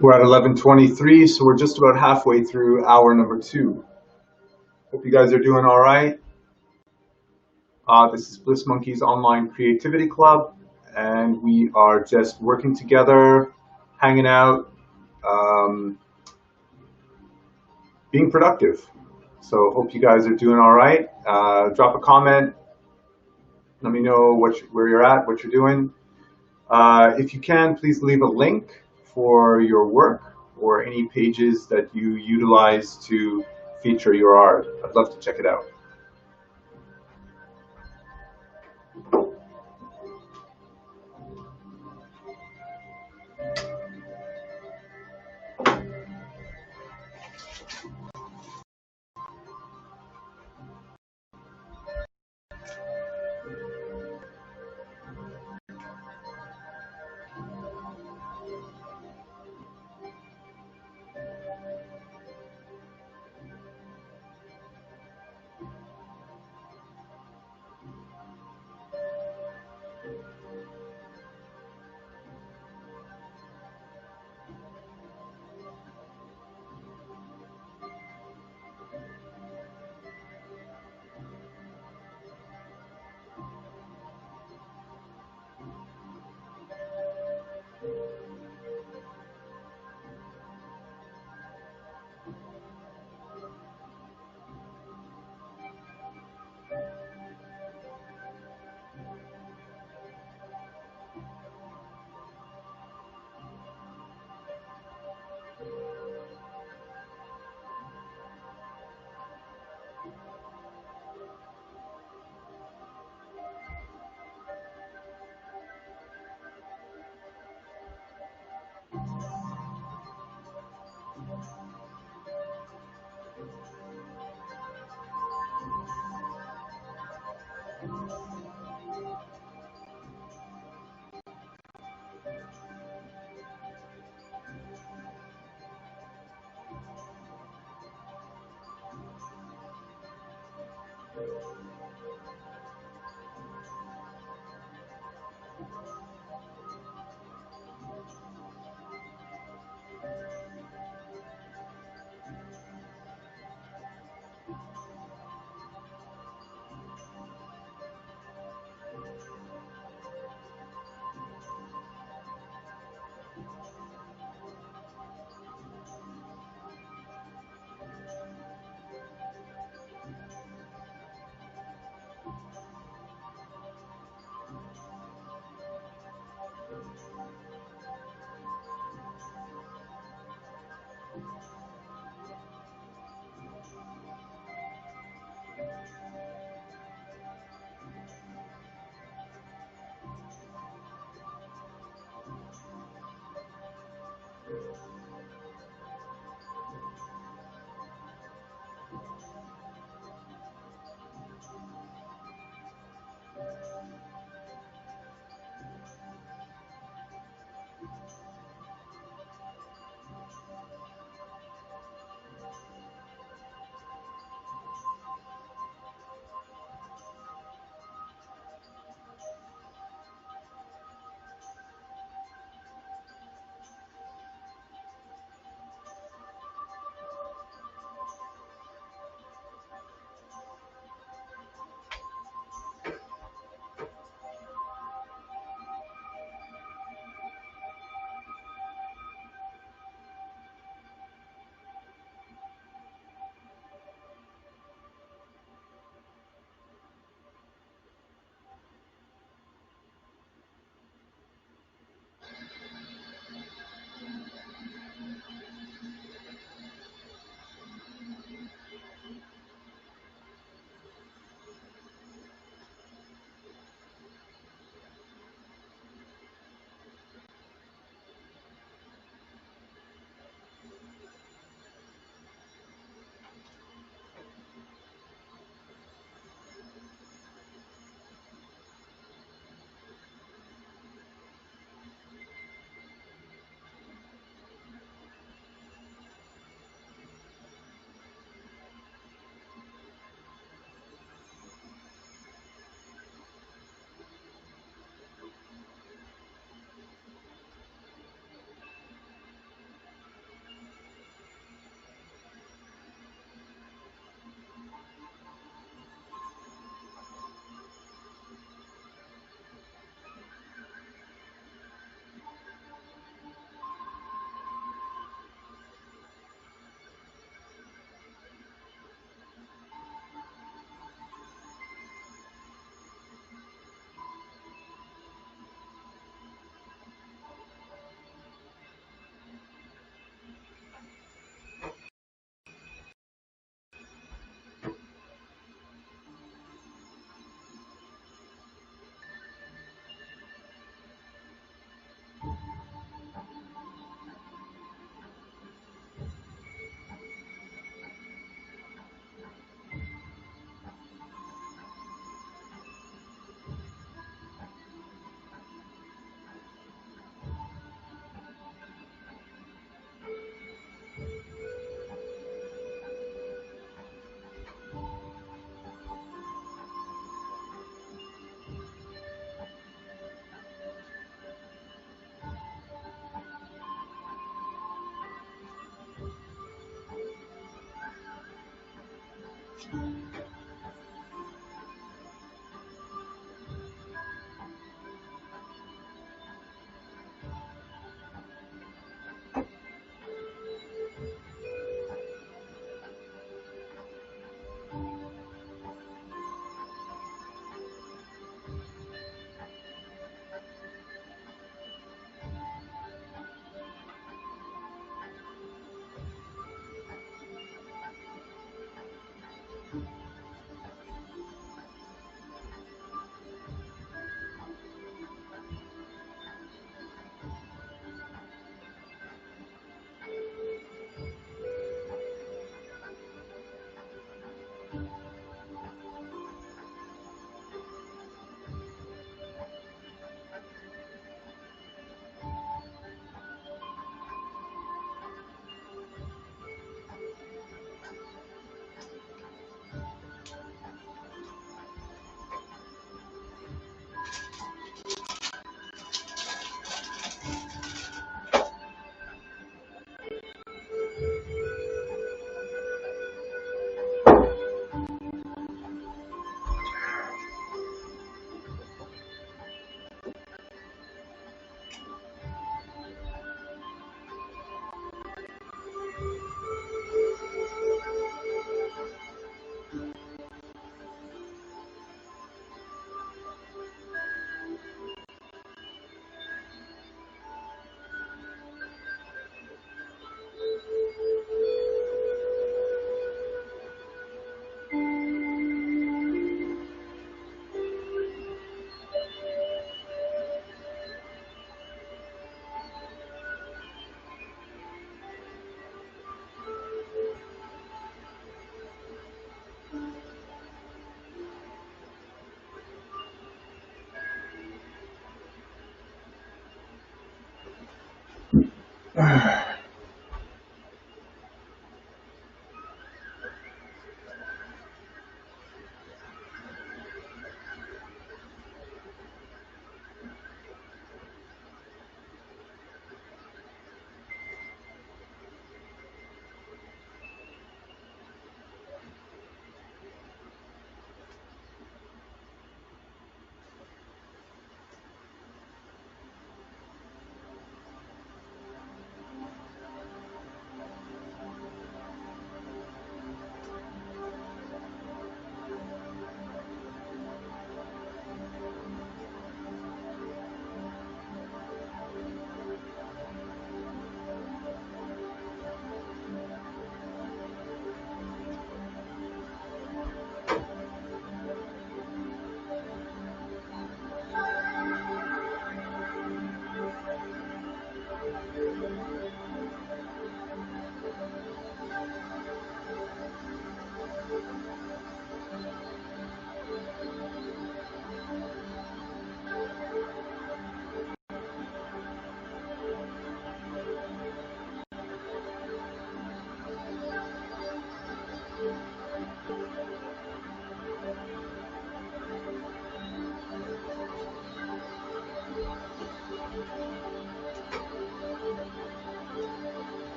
We're at 11:23, so we're just about halfway through hour number 2. Hope you guys are doing all right. This is Bliss Monkey's Online Creativity Club, and we are just working together, hanging out, being productive. So hope you guys are doing all right. Drop a comment. Let me know where you're at, what you're doing. If you can, please leave a link for your work or any pages that you utilize to feature your art. I'd love to check it out.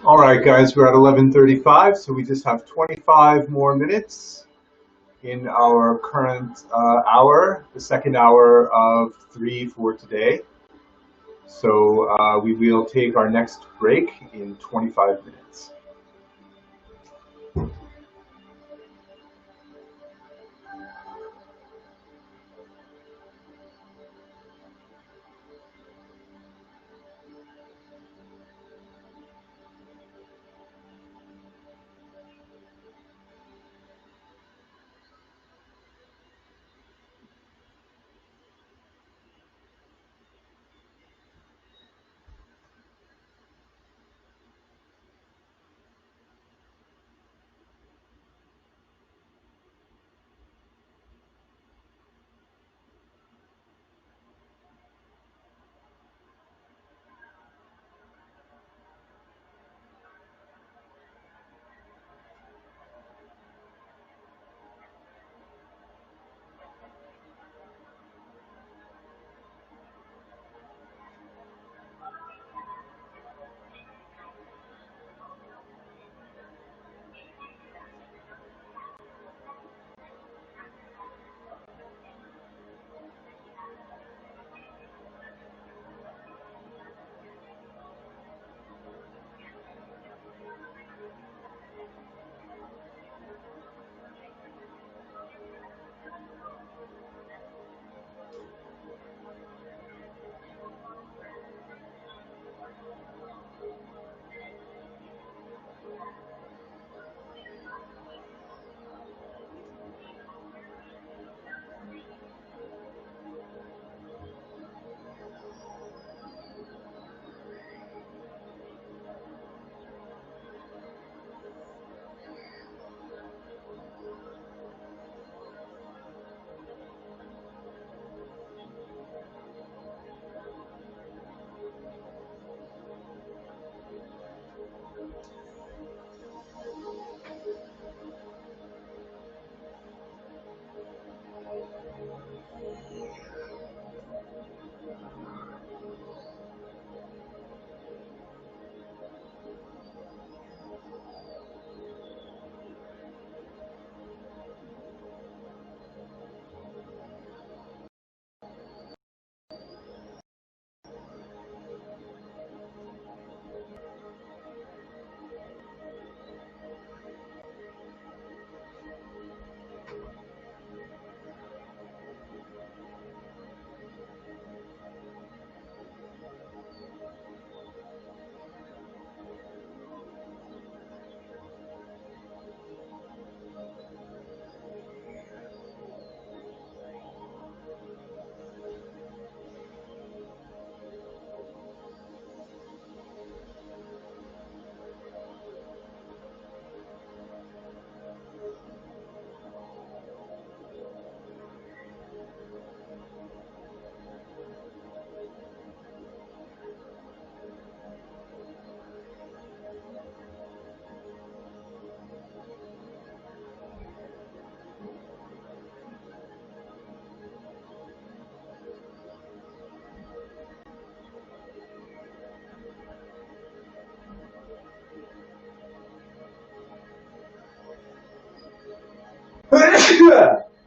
All right, guys, we're at 11:35, so we just have 25 more minutes in our current hour, the second hour of 3 for today. So we will take our next break in 25 minutes.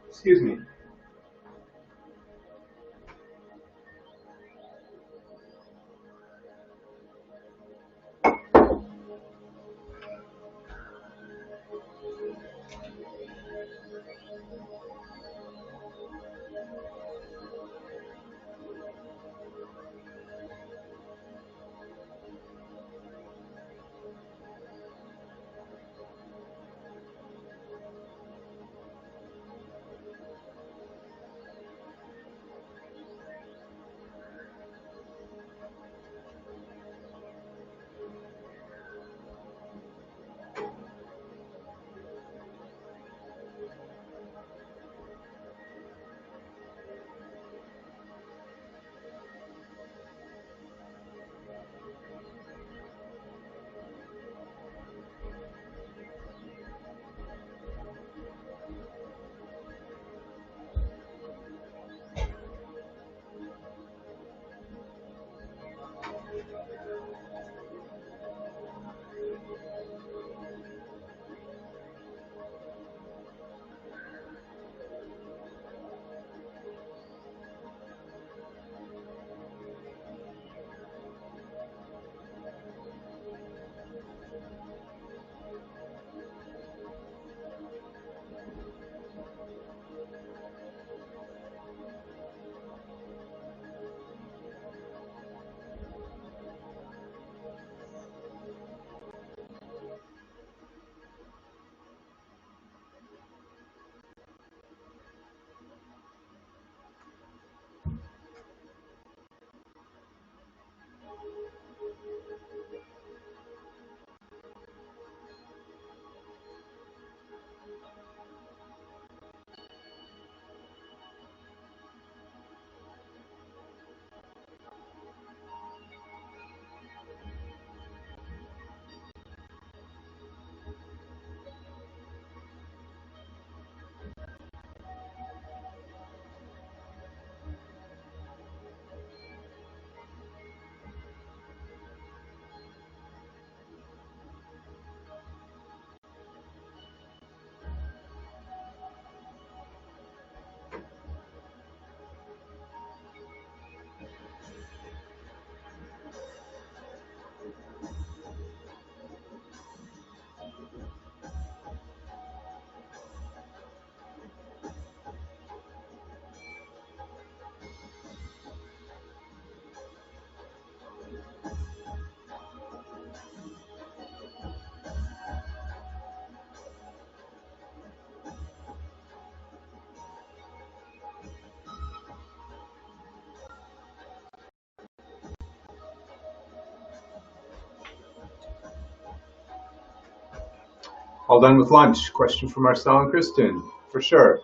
Excuse me. All done with lunch. Question from Marcel and Kristen. For sure. Do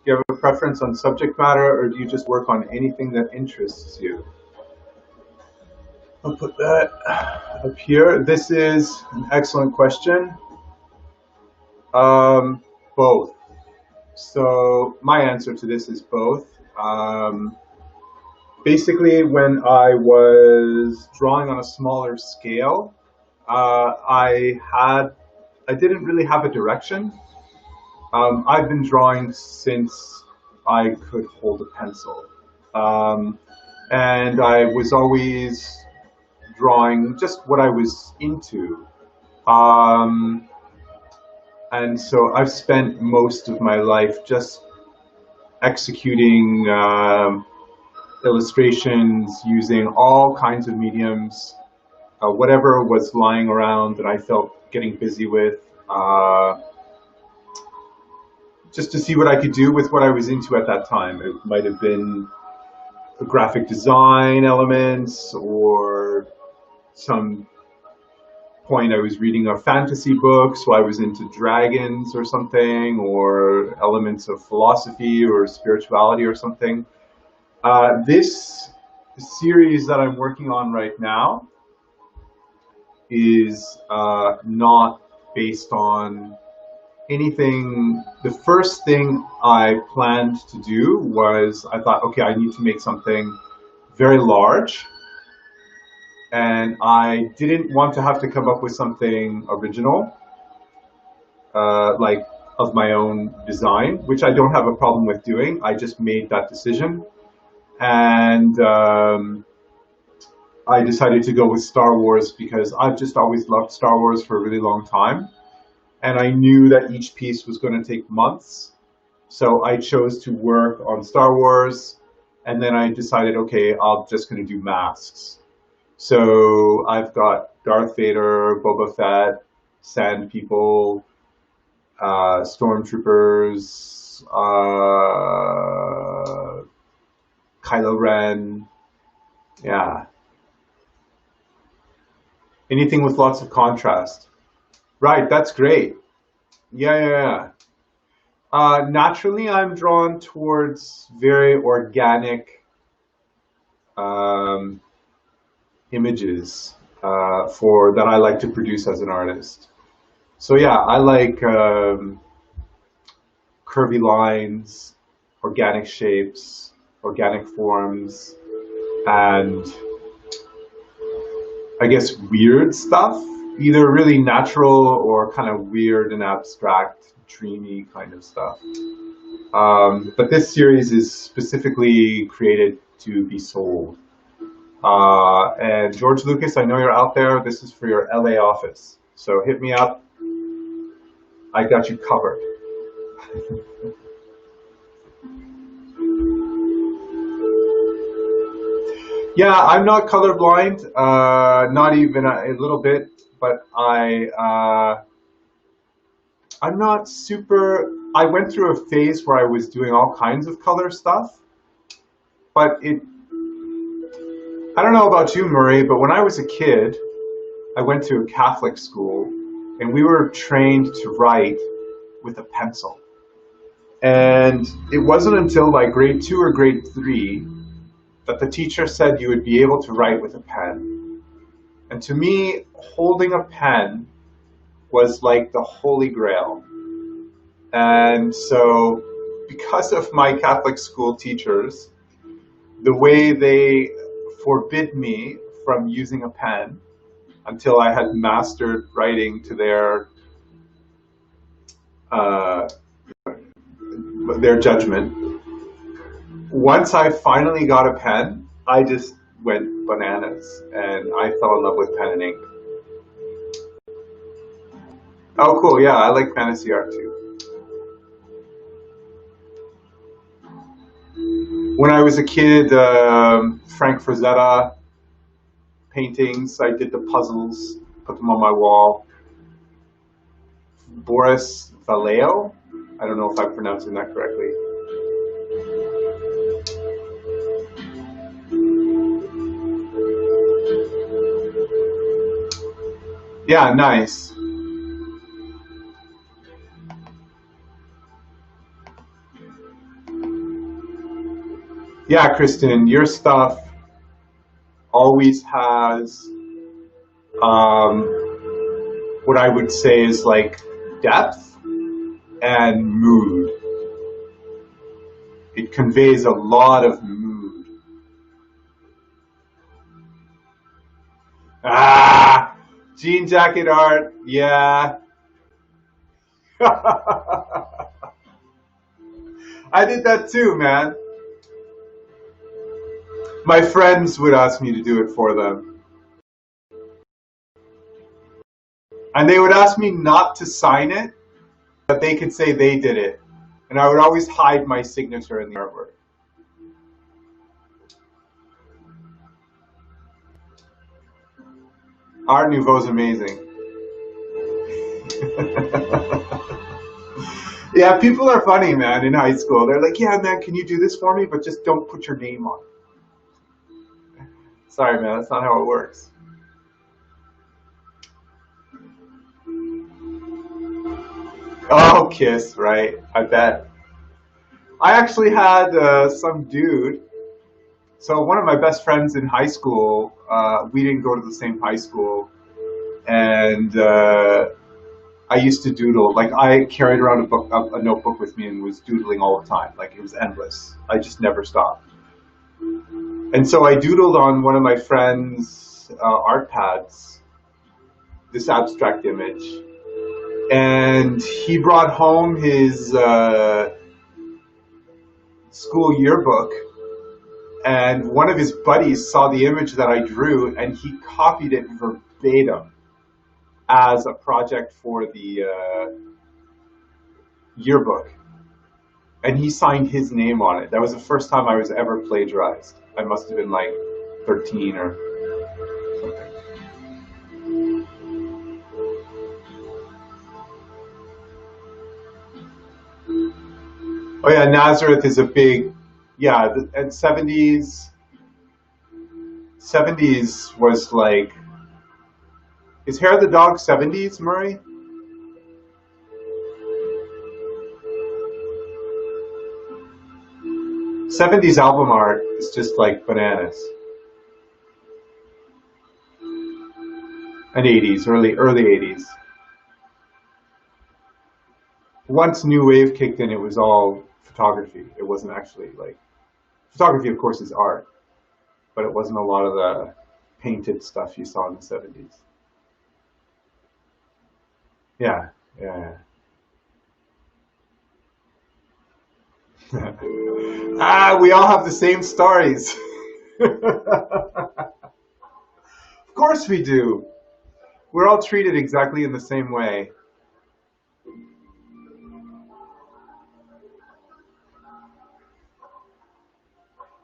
you have a preference on subject matter, or do you just work on anything that interests you? I'll put that up here. This is an excellent question. Both. So my answer to this is both. Basically, when I was drawing on a smaller scale, I didn't really have a direction. I've been drawing since I could hold a pencil. And I was always drawing just what I was into. And so I've spent most of my life just executing illustrations using all kinds of mediums, whatever was lying around that I felt getting busy with, just to see what I could do with what I was into at that time. It might have been the graphic design elements, or some point I was reading a fantasy book, so I was into dragons or something, or elements of philosophy or spirituality or something. This series that I'm working on right now is not based on anything. The first thing I planned to do was, I thought, okay, I need to make something very large, and I didn't want to have to come up with something original, like of my own design, which I don't have a problem with doing. I just made that decision. And I decided to go with Star Wars because I've just always loved Star Wars for a really long time. And I knew that each piece was going to take months. So I chose to work on Star Wars. And then I decided, okay, I'm just going to do masks. So I've got Darth Vader, Boba Fett, Sand People, Stormtroopers, Kylo Ren. Yeah. Anything with lots of contrast. Right, that's great. Yeah. Naturally, I'm drawn towards very organic images for that I like to produce as an artist. So yeah, I like curvy lines, organic shapes, organic forms, and I guess weird stuff, either really natural or kind of weird and abstract, dreamy kind of stuff. But this series is specifically created to be sold. And George Lucas, I know you're out there. This is for your LA office. So hit me up. I got you covered. Yeah, I'm not colorblind, not even a little bit, but I'm not super. I went through a phase where I was doing all kinds of color stuff, but I don't know about you, Murray, but when I was a kid, I went to a Catholic school, and we were trained to write with a pencil. And it wasn't until like grade 2 or grade 3 that the teacher said you would be able to write with a pen. And to me, holding a pen was like the holy grail. And so because of my Catholic school teachers, the way they forbid me from using a pen until I had mastered writing to their judgment. Once I finally got a pen, I just went bananas and I fell in love with pen and ink. Oh, cool. Yeah, I like fantasy art too. When I was a kid, Frank Frazetta paintings, I did the puzzles, put them on my wall. Boris Vallejo, I don't know if I'm pronouncing that correctly. Yeah, nice. Yeah, Kristen, your stuff always has what I would say is like depth and mood. It conveys a lot of mood. Ah, jean jacket art, yeah. I did that too, man. My friends would ask me to do it for them. And they would ask me not to sign it, but they could say they did it. And I would always hide my signature in the artwork. Art Nouveau is amazing. Yeah, people are funny, man, in high school. They're like, yeah, man, can you do this for me? But just don't put your name on it. Sorry, man, that's not how it works. Oh, Kiss, right, I bet. I actually had some dude. So one of my best friends in high school, we didn't go to the same high school. And I used to doodle. Like I carried around a notebook with me and was doodling all the time. Like it was endless. I just never stopped. And so I doodled on one of my friend's art pads, this abstract image. and he brought home his school yearbook, and one of his buddies saw the image that I drew, and he copied it verbatim as a project for the yearbook. And he signed his name on it. That was the first time I was ever plagiarized. I must have been like 13 or something. Oh yeah, Nazareth is a big, yeah, and 70s was like, is Hair of the Dog 70s, Murray? '70s album art is just like bananas. And '80s, early '80s. Once New Wave kicked in, it was all photography. It wasn't actually like, photography of course is art, but it wasn't a lot of the painted stuff you saw in the '70s. Yeah, yeah. We all have the same stories. Of course we do. We're all treated exactly in the same way.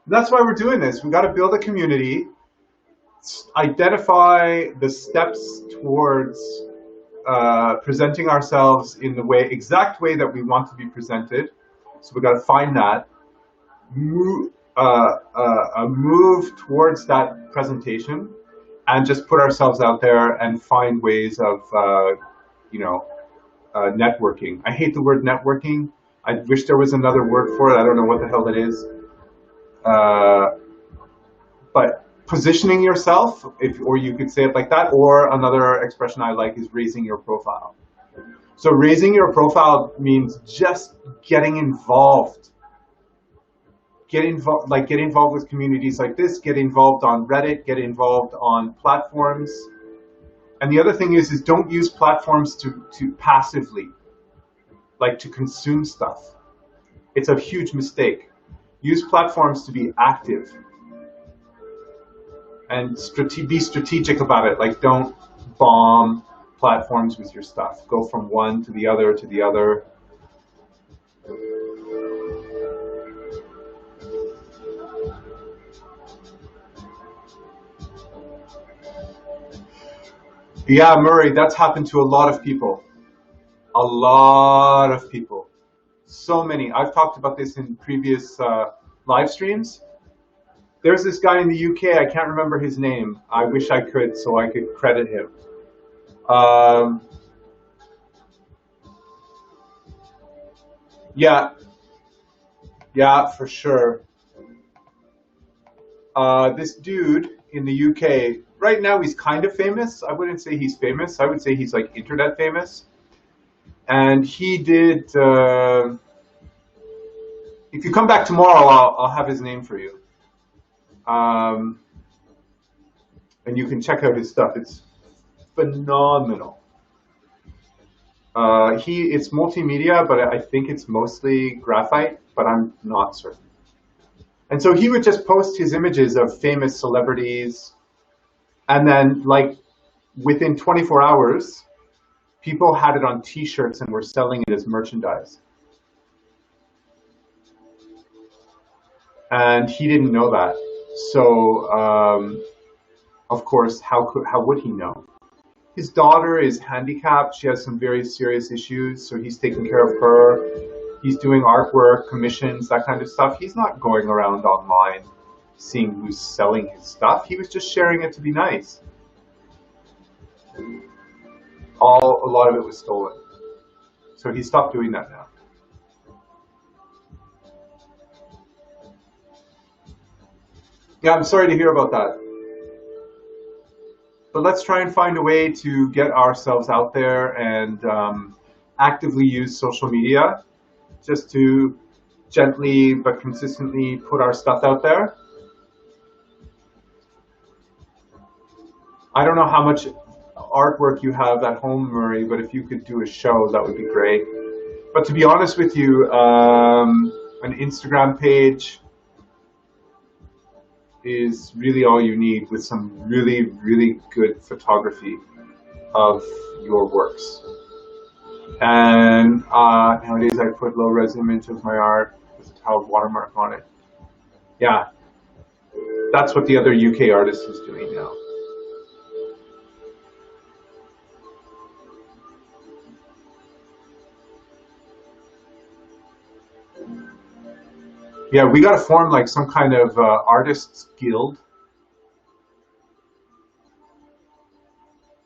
And that's why we're doing this. We got to build a community, identify the steps towards presenting ourselves in the exact way that we want to be presented. So we got to find that, move towards that presentation, and just put ourselves out there and find ways of, networking. I hate the word networking. I wish there was another word for it. I don't know what the hell it is. But positioning yourself, or you could say it like that, or another expression I like is raising your profile. So raising your profile means just getting involved. Get involved with communities like this, get involved on Reddit, get involved on platforms. And the other thing is don't use platforms to passively, like to consume stuff. It's a huge mistake. Use platforms to be active. And be strategic about it. Like, don't bomb platforms with your stuff. Go from one to the other to the other. Yeah, Murray, that's happened to a lot of people. A lot of people. So many. I've talked about this in previous live streams. There's this guy in the UK, I can't remember his name. I wish I could, so I could credit him. Yeah, for sure. This dude in the UK, right now he's kind of famous. I wouldn't say he's famous. I would say he's like internet famous. And he did, if you come back tomorrow, I'll have his name for you. And you can check out his stuff. It's phenomenal. It's multimedia, but I think it's mostly graphite, but I'm not certain. And so he would just post his images of famous celebrities, and then like within 24 hours, people had it on t-shirts and were selling it as merchandise. And he didn't know that. So, of course, how would he know? His daughter is handicapped. She has some very serious issues, so he's taking care of her. He's doing artwork, commissions, that kind of stuff. He's not going around online seeing who's selling his stuff. He was just sharing it to be nice. A lot of it was stolen. So he stopped doing that now. Yeah, I'm sorry to hear about that. But let's try and find a way to get ourselves out there and actively use social media just to gently but consistently put our stuff out there. I don't know how much artwork you have at home, Murray, but if you could do a show, that would be great. But to be honest with you, an Instagram page is really all you need, with some really, really good photography of your works. And nowadays I put low-res image of my art with a tiled watermark on it. Yeah, that's what the other UK artist is doing now. Yeah, we got to form like some kind of artists guild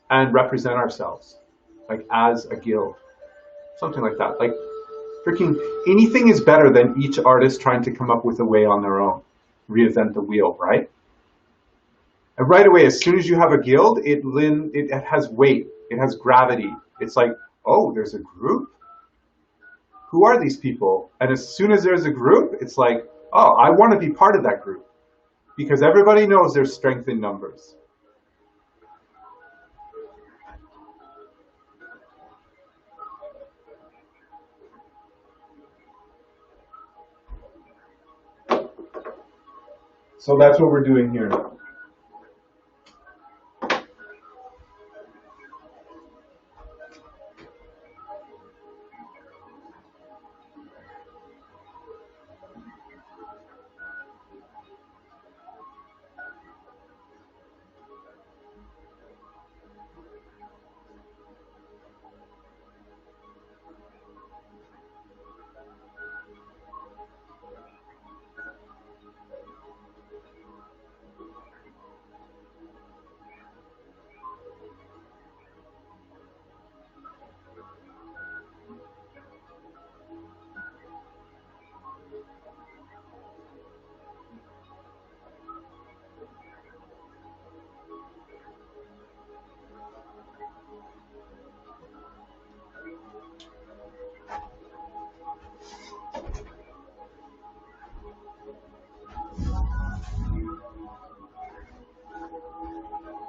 and represent ourselves, like as a guild, something like that. Like, freaking anything is better than each artist trying to come up with a way on their own, reinvent the wheel, right? And right away, as soon as you have a guild, it has weight, it has gravity. It's like, oh, there's a group? Who are these people? And as soon as there's a group, it's like, oh, I want to be part of that group. Because everybody knows there's strength in numbers. So that's what we're doing here.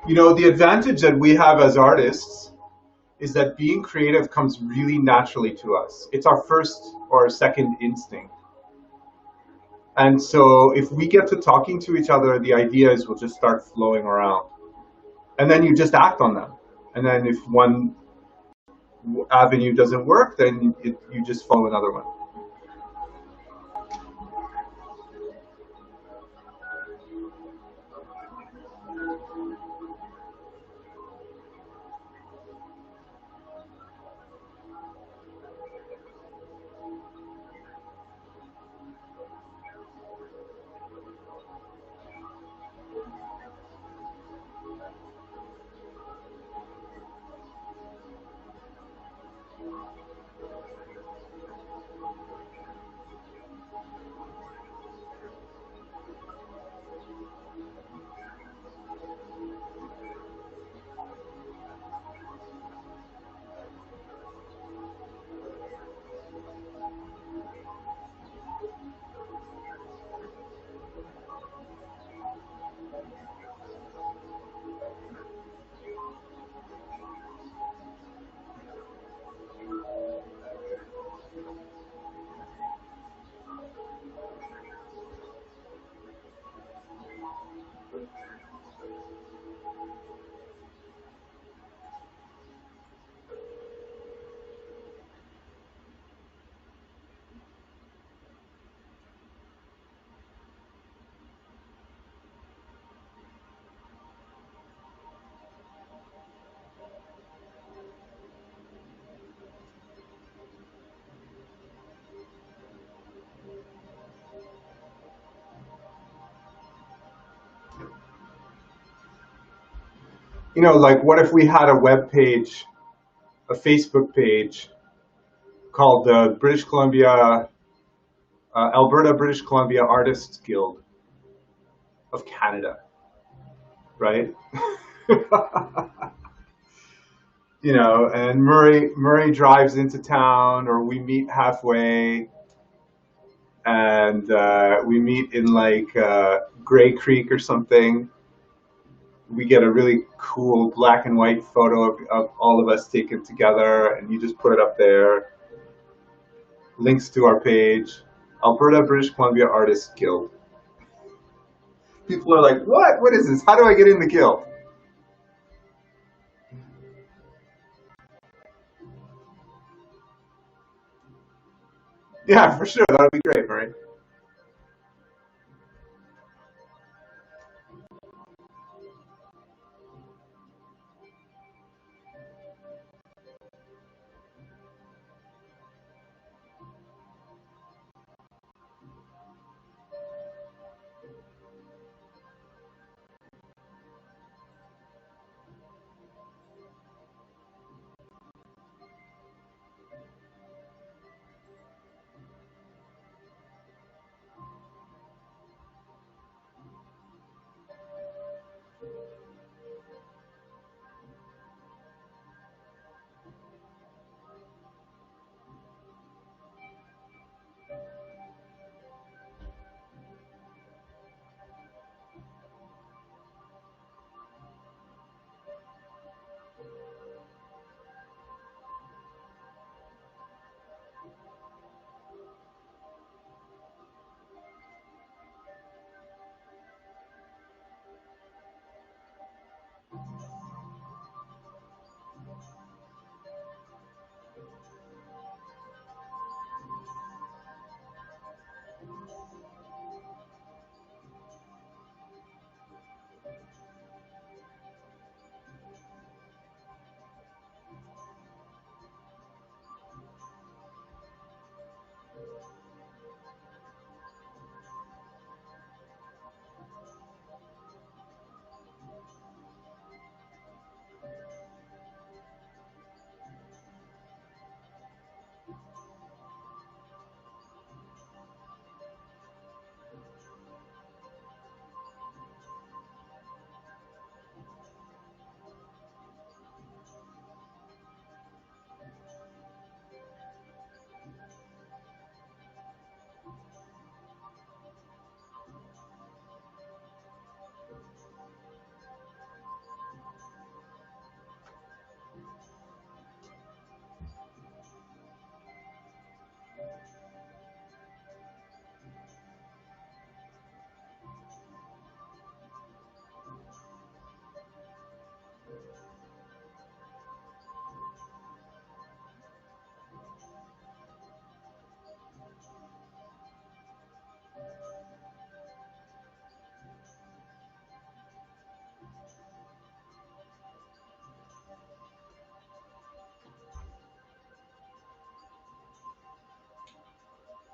You know, the advantage that we have as artists is that being creative comes really naturally to us. It's our first or second instinct. And so if we get to talking to each other, the ideas will just start flowing around. And then you just act on them. And then if one avenue doesn't work, then you just follow another one. You know, like, what if we had a web page, a Facebook page called the Alberta, British Columbia Artists Guild of Canada, right? You know, and Murray drives into town, or we meet halfway, and we meet in like Grey Creek or something, we get a really cool black and white photo of all of us taken together, and you just put it up there. Links to our page, Alberta, British Columbia Artists Guild. People are like, what? What is this? How do I get in the guild? Yeah, for sure. That would be great, right?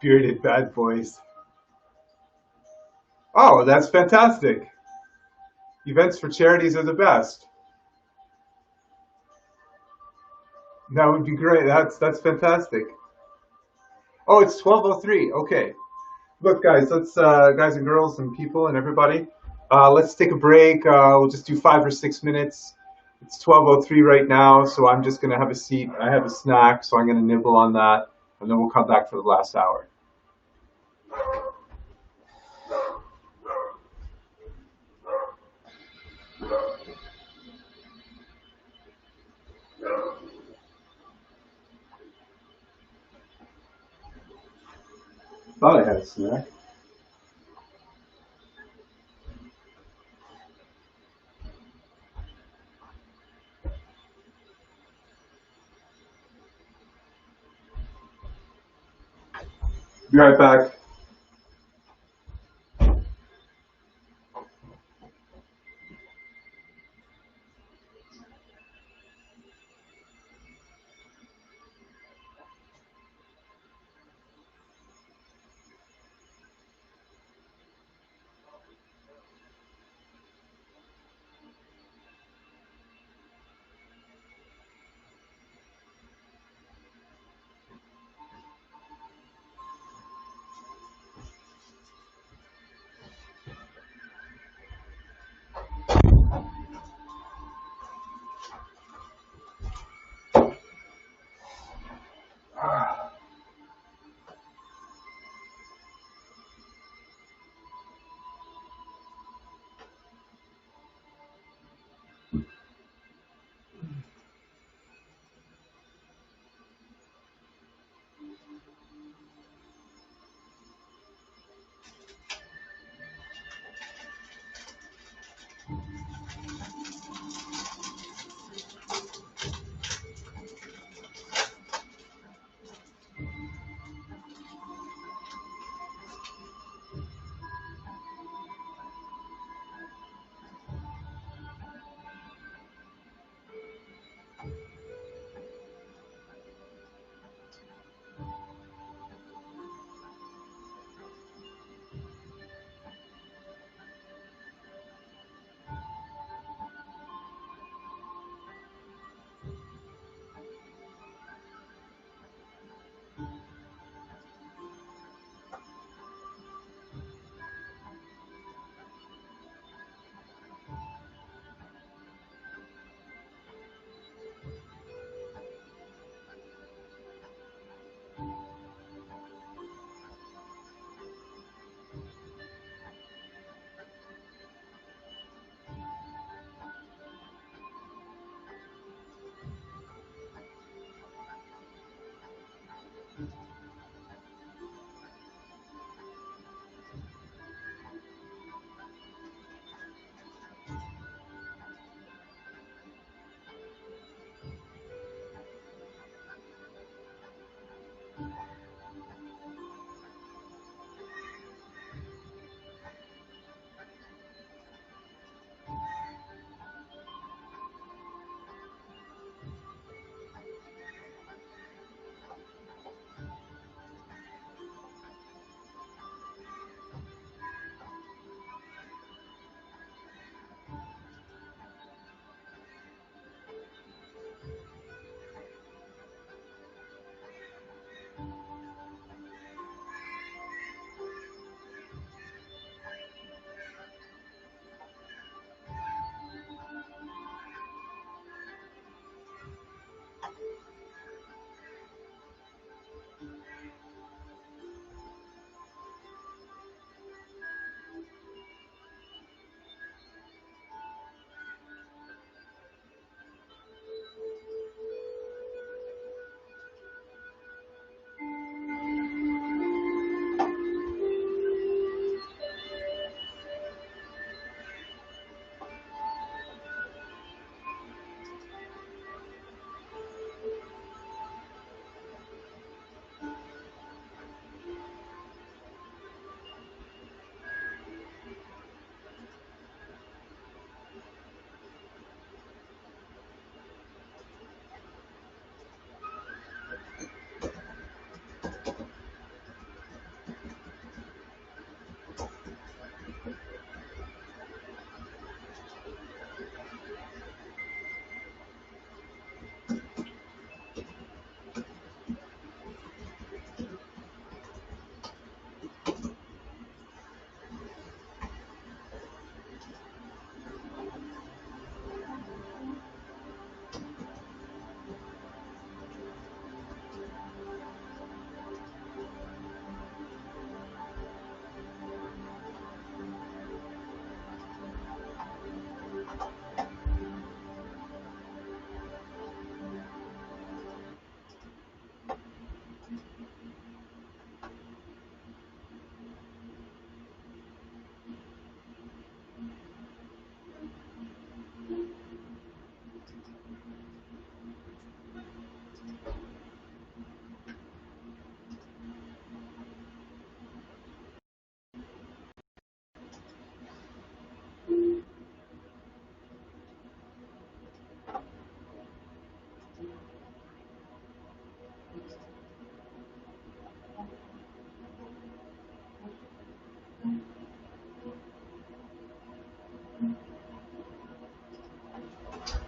Bearded bad boys. Oh, that's fantastic. Events for charities are the best. That would be great. That's fantastic. Oh, it's 12:03. Okay. Look, guys, let's guys and girls and people and everybody, let's take a break. We'll just do 5 or 6 minutes. It's 12:03 right now, so I'm just gonna have a seat. I have a snack, so I'm gonna nibble on that, and then we'll come back for the last hour. Thought I had a snack. Be right back.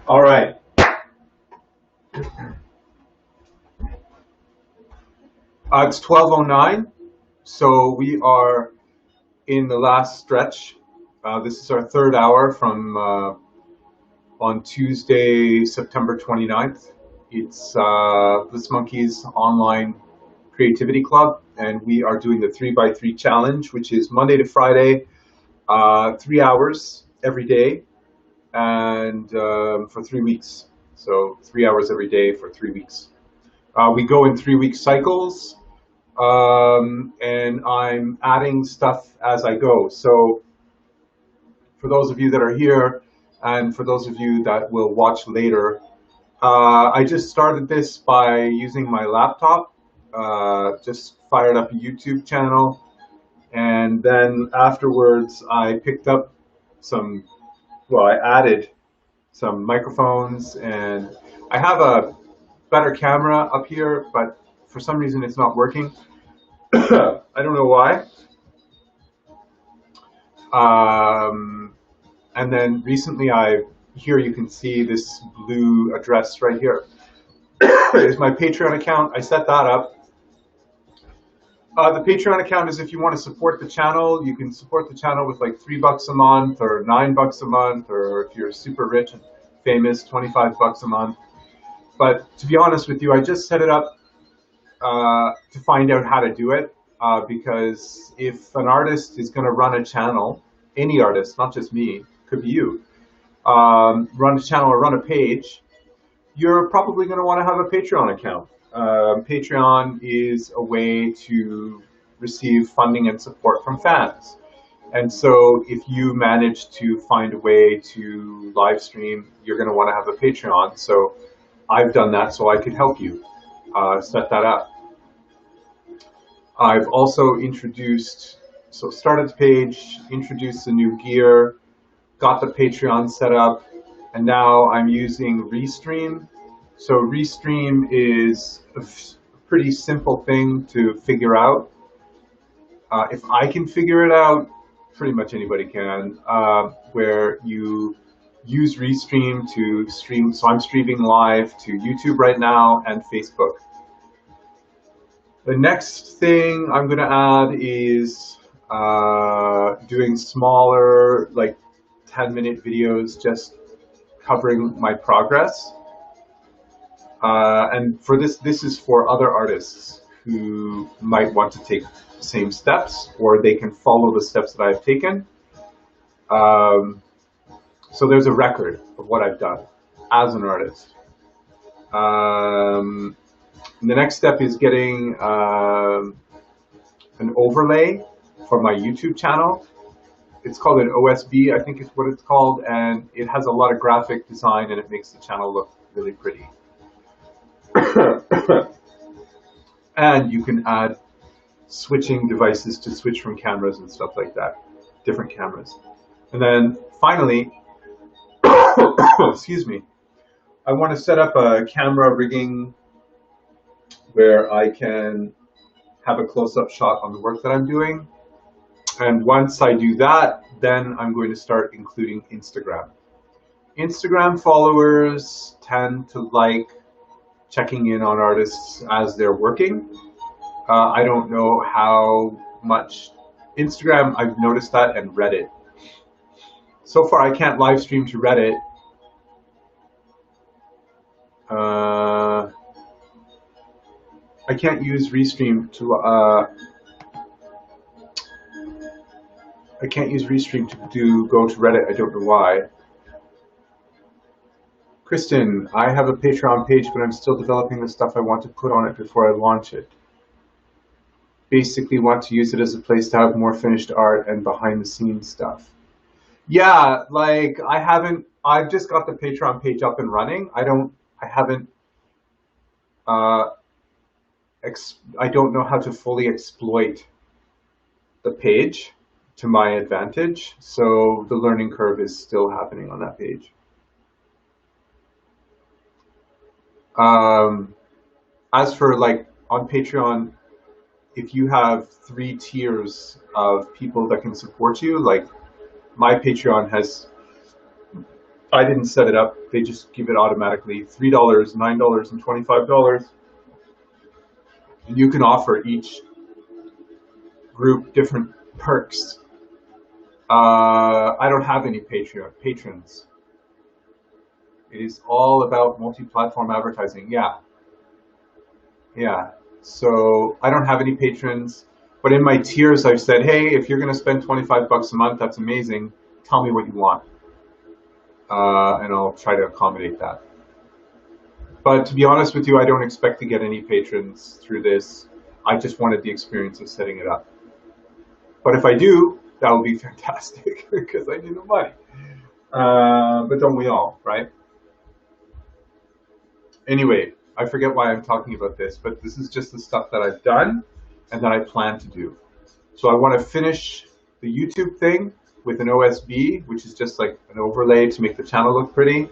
All right. It's 12:09, so we are in the last stretch. This is our third hour from on Tuesday, September 29th. It's Bliss Monkey's online creativity club, and we are doing the 3x3 challenge, which is Monday to Friday, 3 hours every day, and for 3 weeks. So 3 hours every day for 3 weeks. We go in 3 week cycles, and I'm adding stuff as I go. So for those of you that are here, and for those of you that will watch later, I just started this by using my laptop, just fired up a YouTube channel, and then afterwards I picked up some, well, I added some microphones, and I have a better camera up here, but for some reason it's not working. I don't know why. And then recently here you can see this blue address right here. Is my Patreon account. I set that up. The Patreon account is if you want to support the channel. You can support the channel with like $3 a month or $9 a month, or if you're super rich and famous, $25 a month. But to be honest with you, I just set it up to find out how to do it, because if an artist is going to run a channel, any artist, not just me, could be you, run a channel or run a page, you're probably going to want to have a Patreon account. Patreon is a way to receive funding and support from fans. And so if you manage to find a way to live stream, you're going to want to have a Patreon. So I've done that so I could help you set that up. I've also started the page, introduced the new gear, got the Patreon set up, and now I'm using Restream. So Restream is a pretty simple thing to figure out. If I can figure it out, pretty much anybody can, where you use Restream to stream. So I'm streaming live to YouTube right now and Facebook. The next thing I'm going to add is doing smaller, like 10-minute videos, just covering my progress. And for this is for other artists who might want to take the same steps, or they can follow the steps that I've taken. So there's a record of what I've done as an artist. The next step is getting an overlay for my YouTube channel. It's called an OSB, I think is what it's called, and it has a lot of graphic design and it makes the channel look really pretty. And you can add switching devices to switch from cameras and stuff like that, different cameras. And then finally, excuse me, I want to set up a camera rigging where I can have a close-up shot on the work that I'm doing. And once I do that, then I'm going to start including Instagram. Instagram followers tend to like checking in on artists as they're working. I don't know how much Instagram, I've noticed that, and Reddit. So far I can't live stream to Reddit. I can't use Restream to go to Reddit. I don't know why. Kristen, I have a Patreon page, but I'm still developing the stuff I want to put on it before I launch it. Basically want to use it as a place to have more finished art and behind the scenes stuff. Yeah, like I've just got the Patreon page up and running. I don't know how to fully exploit the page to my advantage, so the learning curve is still happening on that page. As for like on Patreon, if you have 3 tiers of people that can support you, like my Patreon has I didn't set it up. They just give it automatically. $3, $9, and $25. And you can offer each group different perks. I don't have any patrons. It is all about multi-platform advertising. Yeah, yeah. So I don't have any patrons, but in my tiers, I've said, hey, if you're going to spend 25 bucks a month, that's amazing. Tell me what you want, and I'll try to accommodate that. But to be honest with you, I don't expect to get any patrons through this. I just wanted the experience of setting it up. But if I do, that would be fantastic because I need the money. But don't we all, right? Anyway, I forget why I'm talking about this, but this is just the stuff that I've done and that I plan to do. So I want to finish the YouTube thing with an OSB, which is just like an overlay to make the channel look pretty.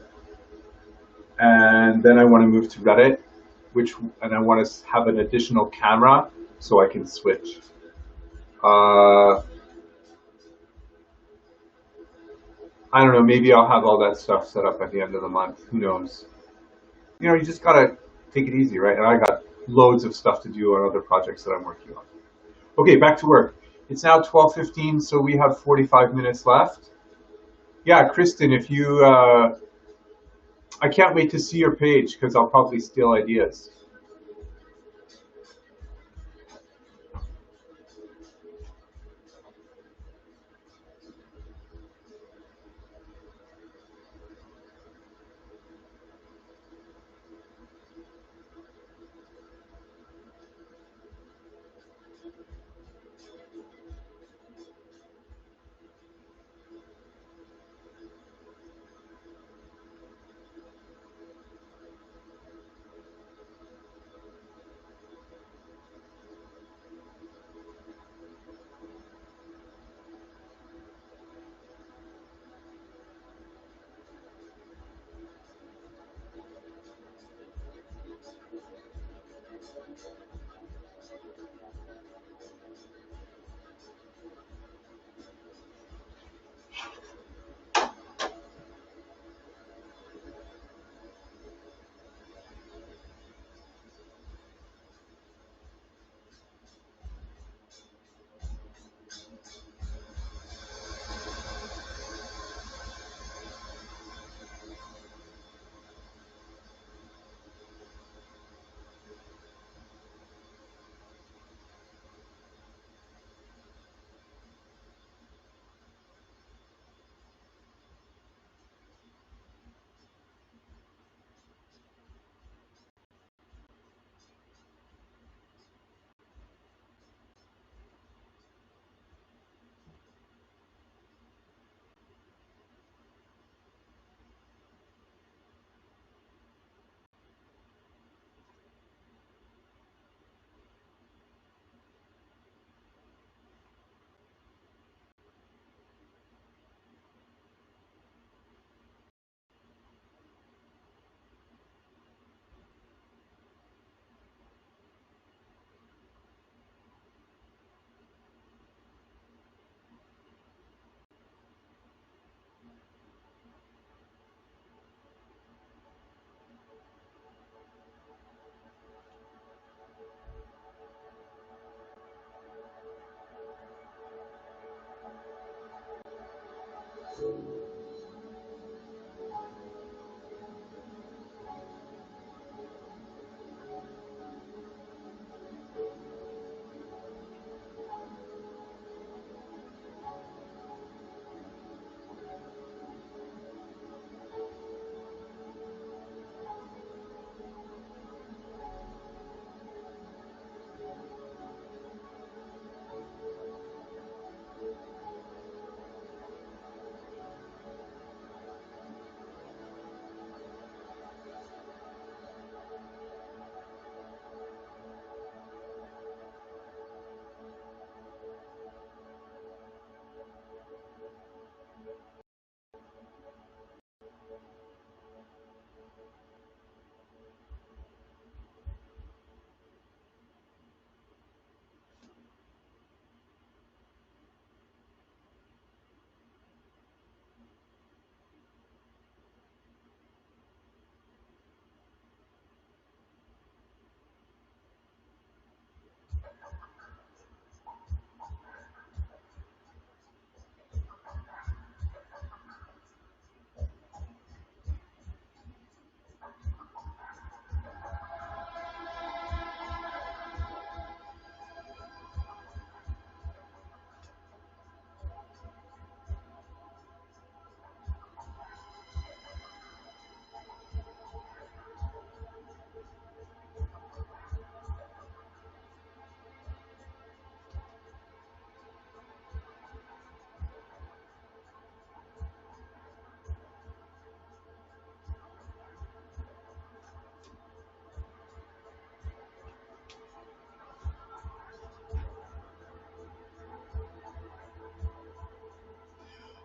And then I want to move to Reddit, and I want to have an additional camera so I can switch. I don't know, maybe I'll have all that stuff set up at the end of the month. Who knows? You know, you just gotta take it easy, right? And I got loads of stuff to do on other projects that I'm working on. Okay, back to work. It's now 12:15, so we have 45 minutes left. Yeah, Kristen, if you, I can't wait to see your page because I'll probably steal ideas.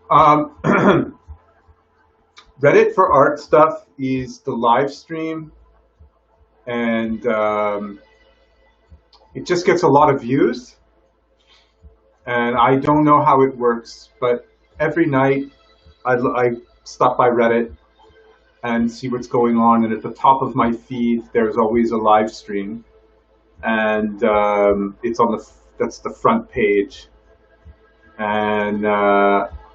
Um, Reddit for art stuff is the live stream, and it just gets a lot of views. And I don't know how it works, but every night I stop by Reddit and see what's going on. And at the top of my feed, there's always a live stream, and it's on that's the front page. And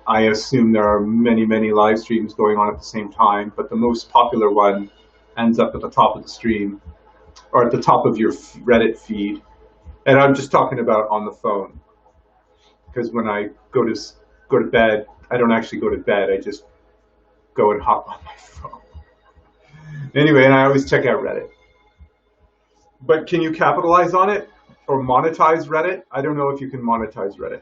I assume there are many live streams going on at the same time, but the most popular one ends up at the top of the stream or at the top of your Reddit feed. And I'm just talking about on the phone, because when I go to bed, I don't actually go to bed. I just go and hop on my phone. Anyway, and I always check out Reddit. But can you capitalize on it or monetize Reddit? I don't know if you can monetize Reddit.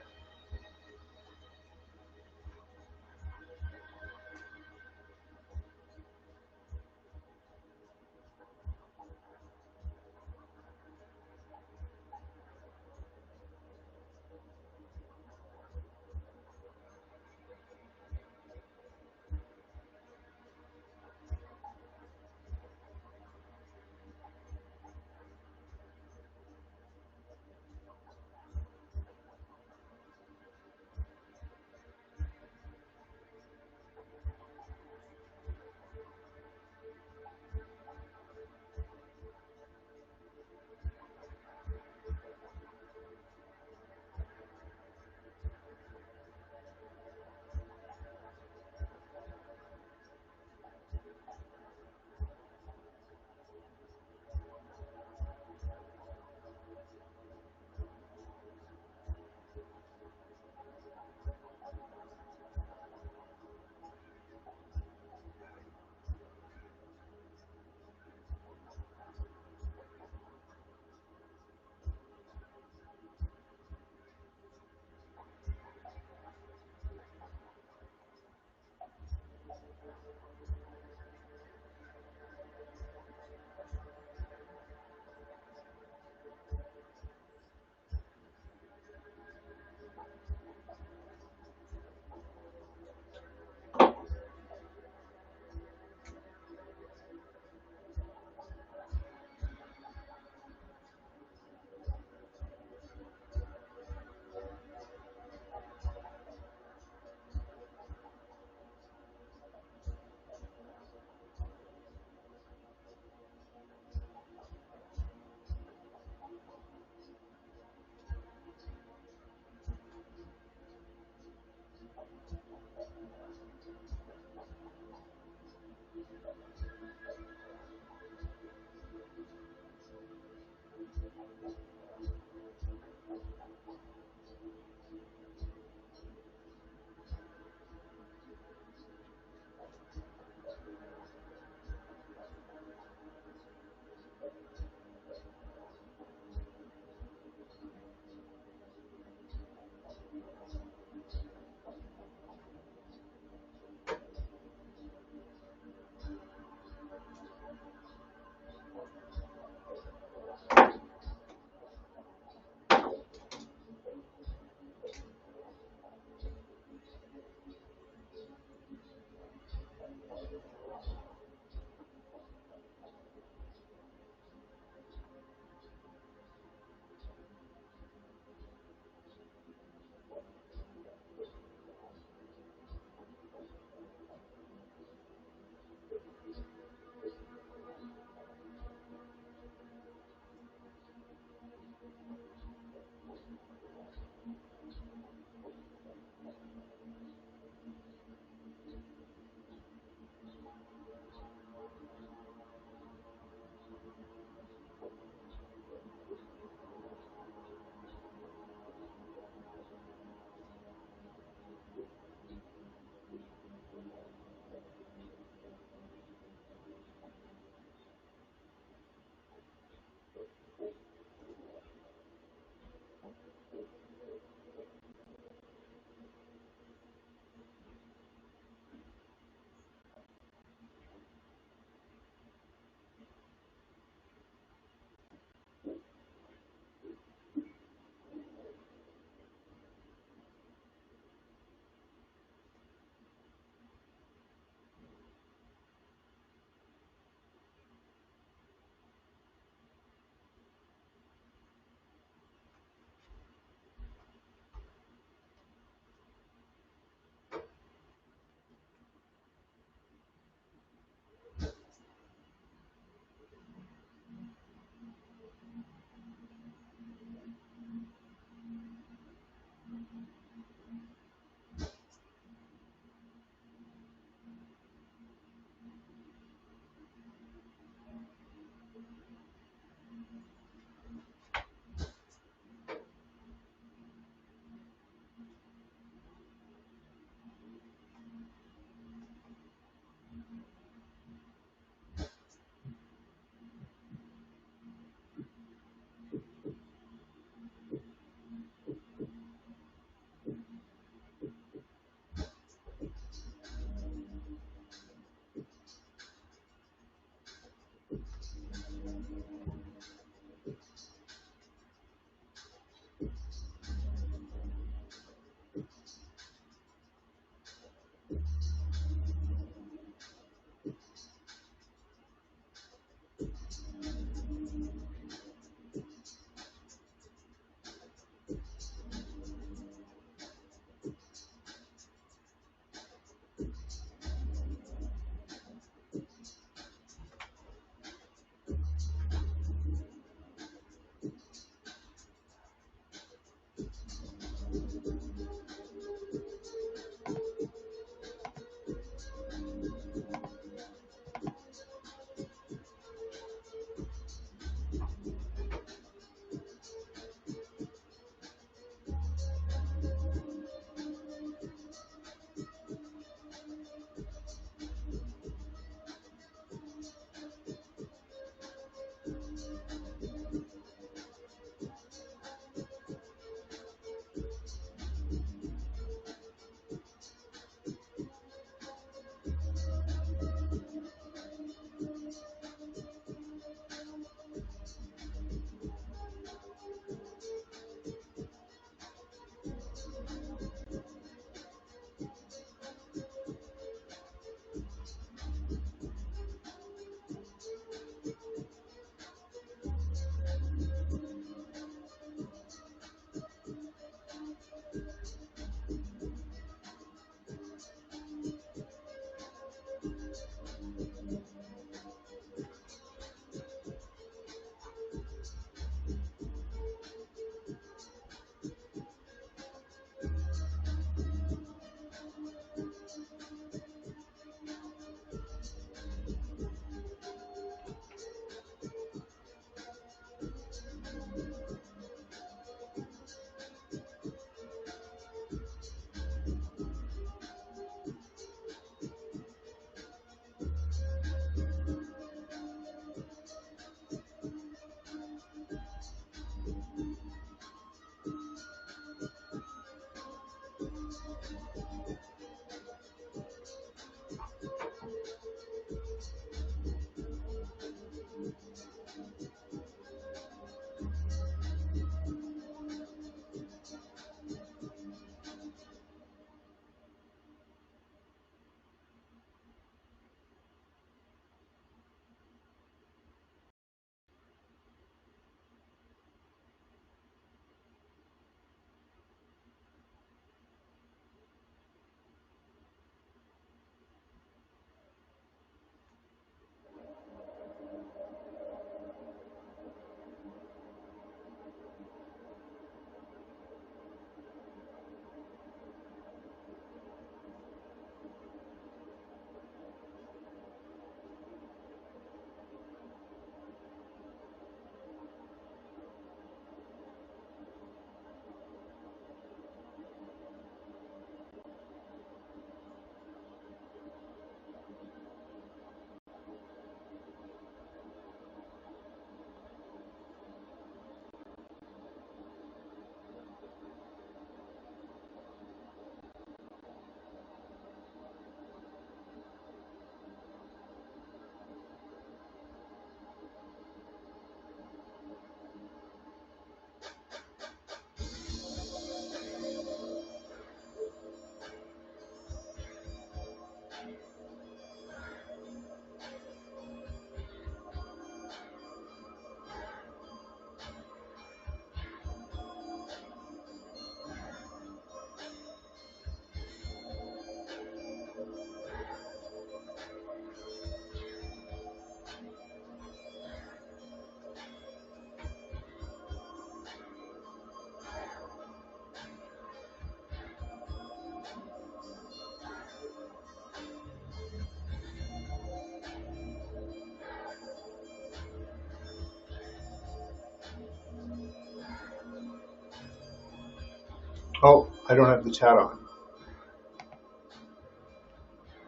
Oh, I don't have the chat on.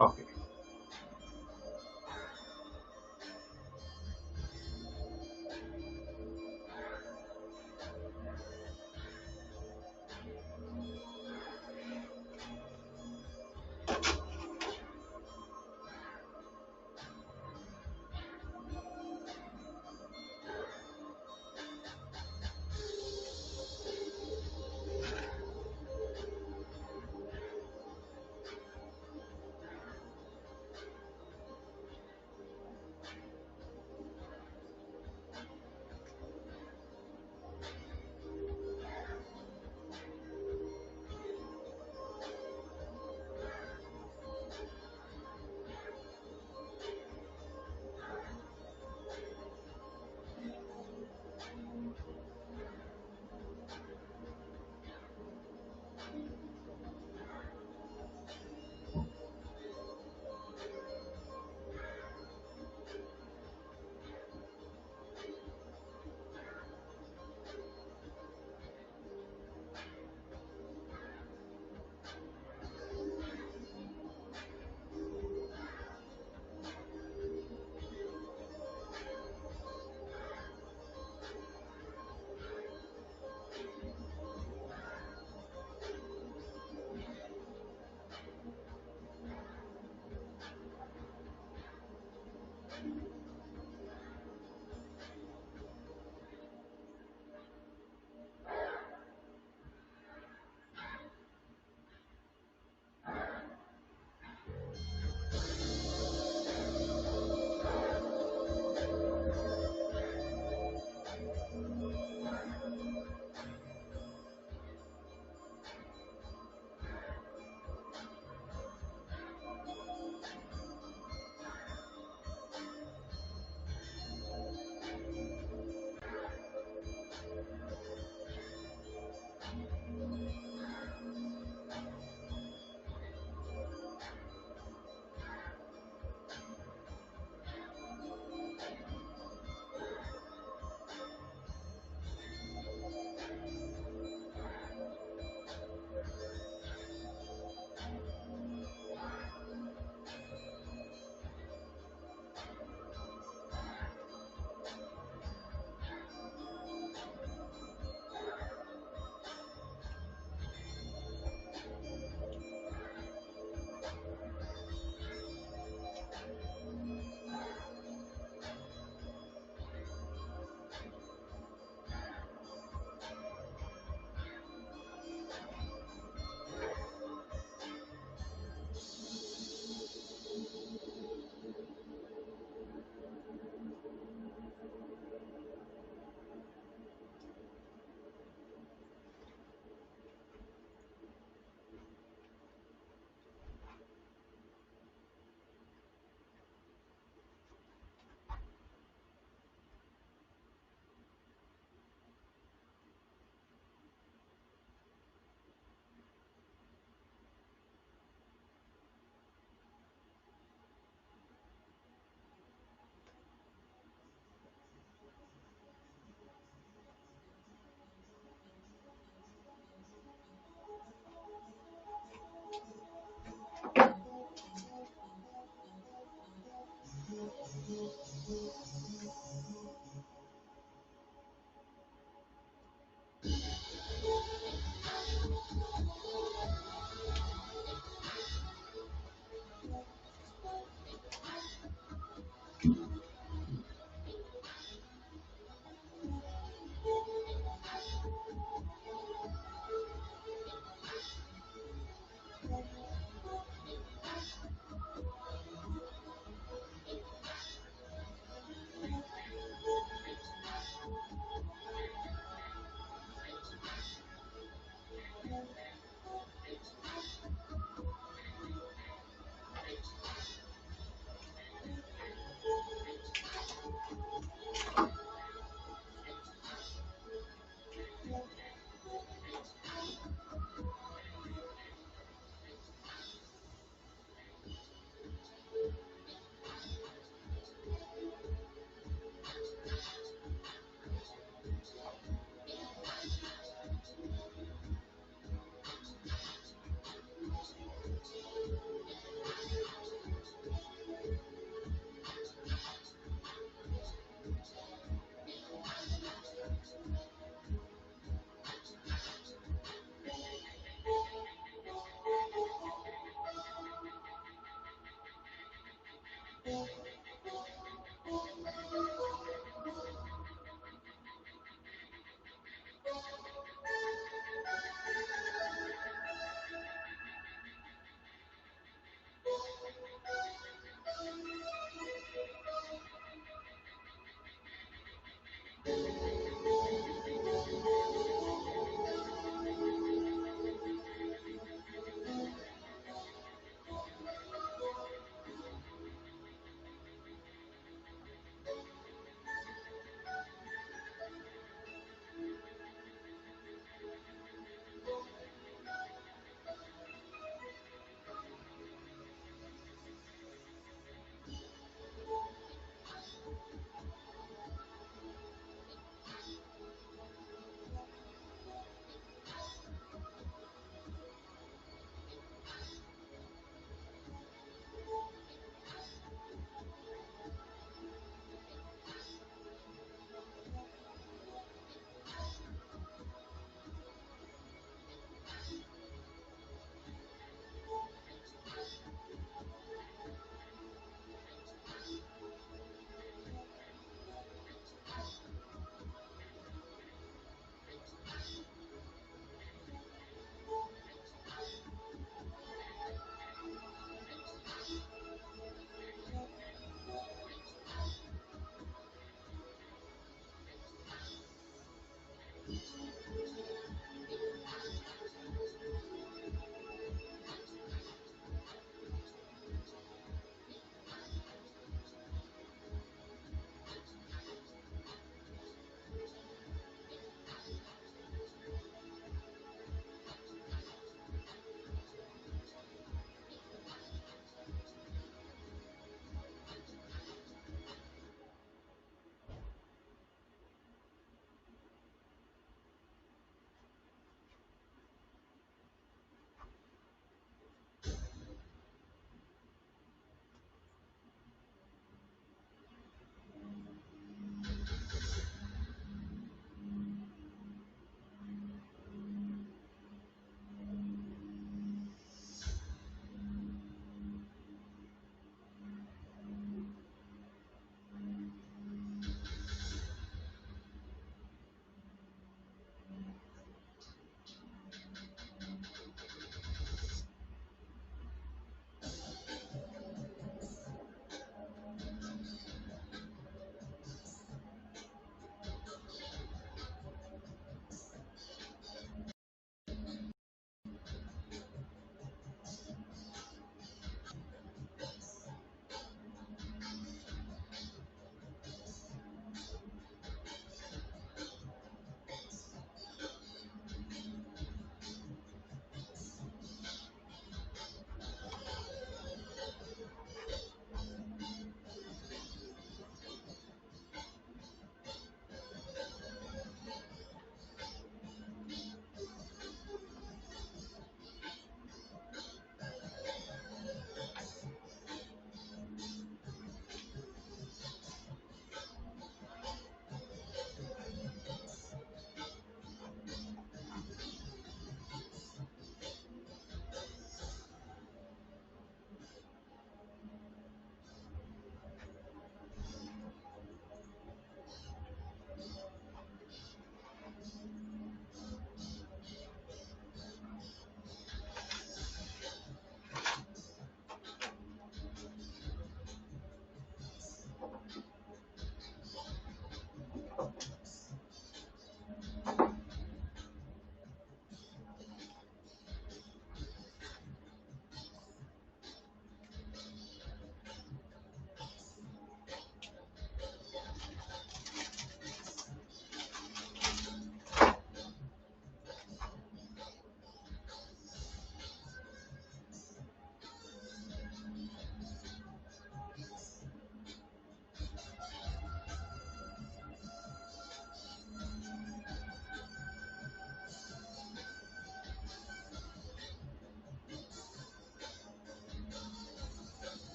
Okay.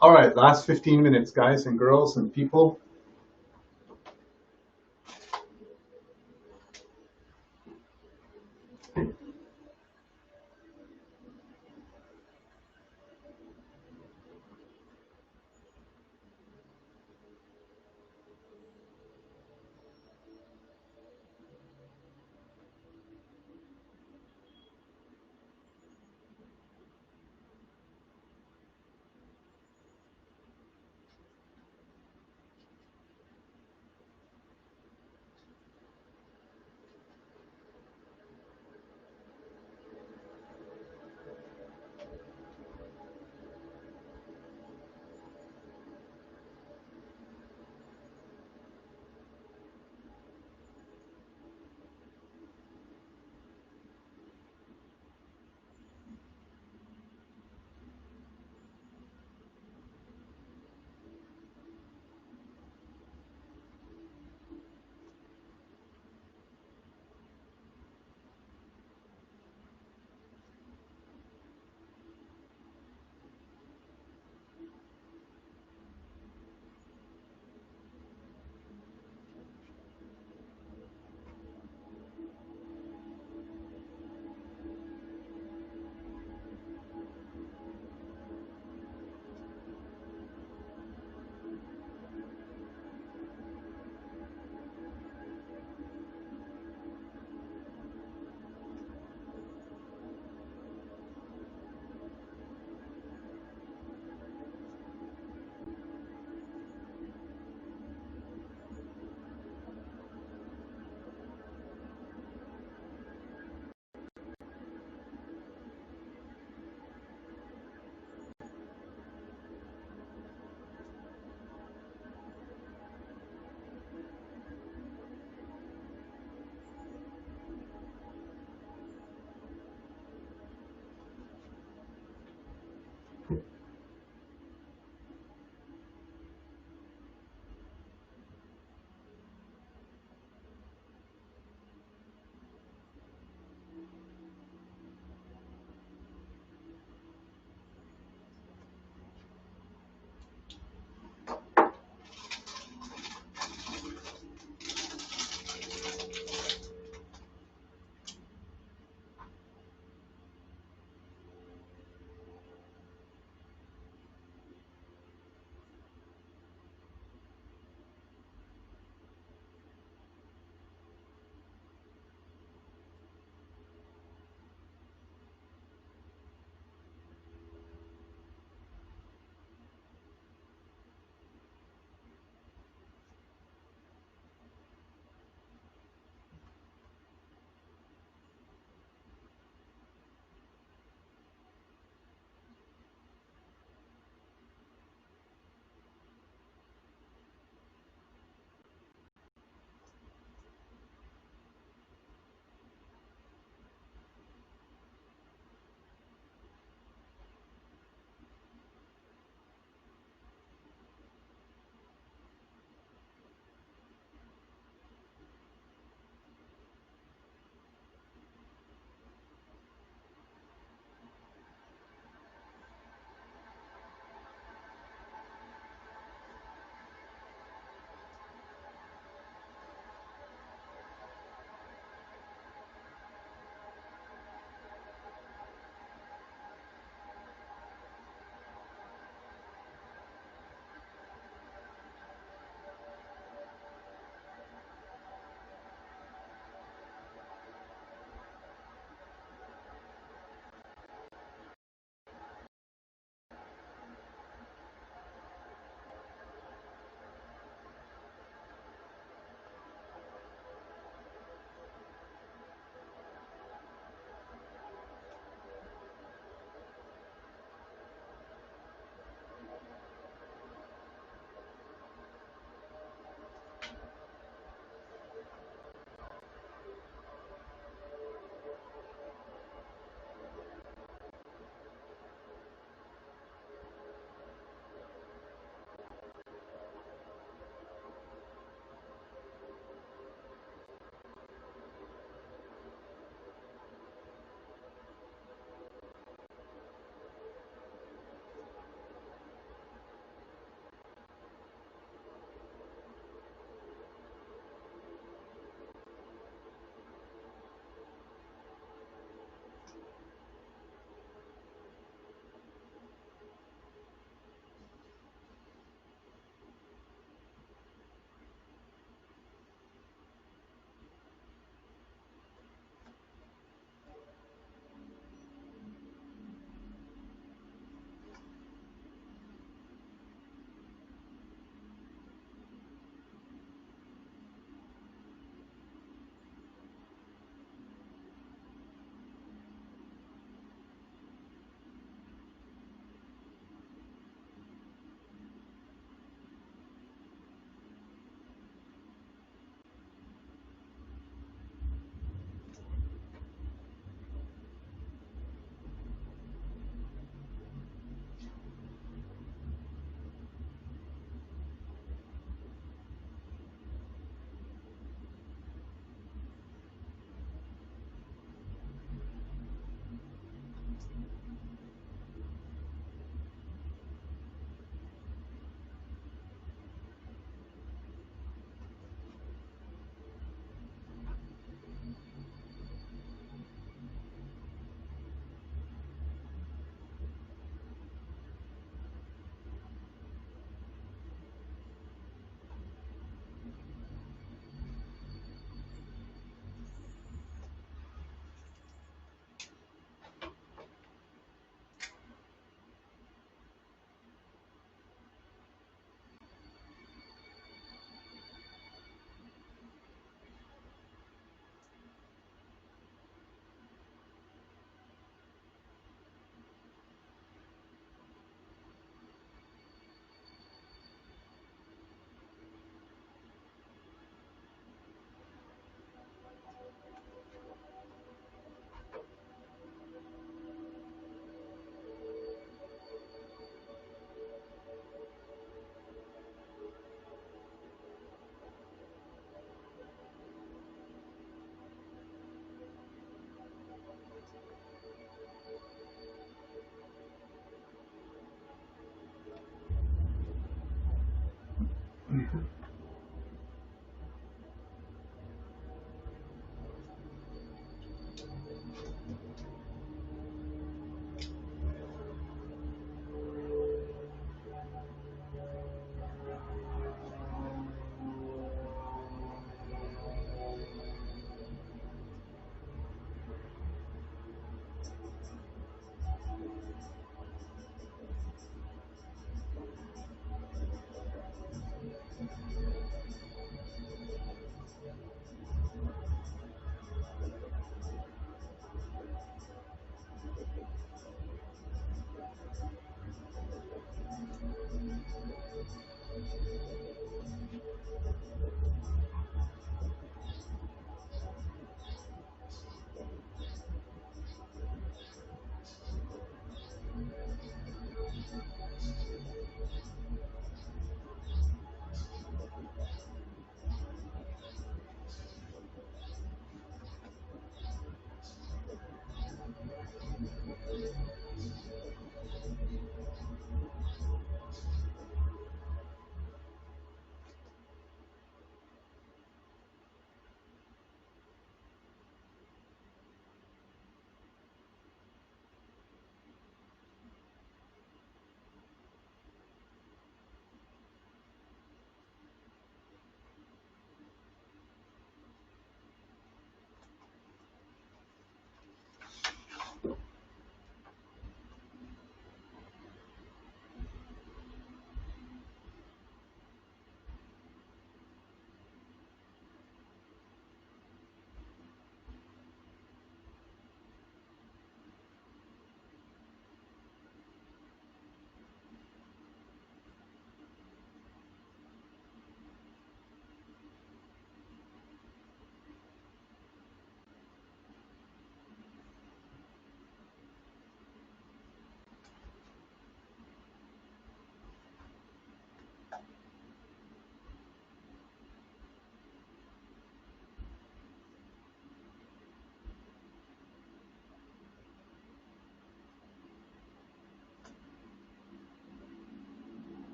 All right, last 15 minutes, guys and girls and people.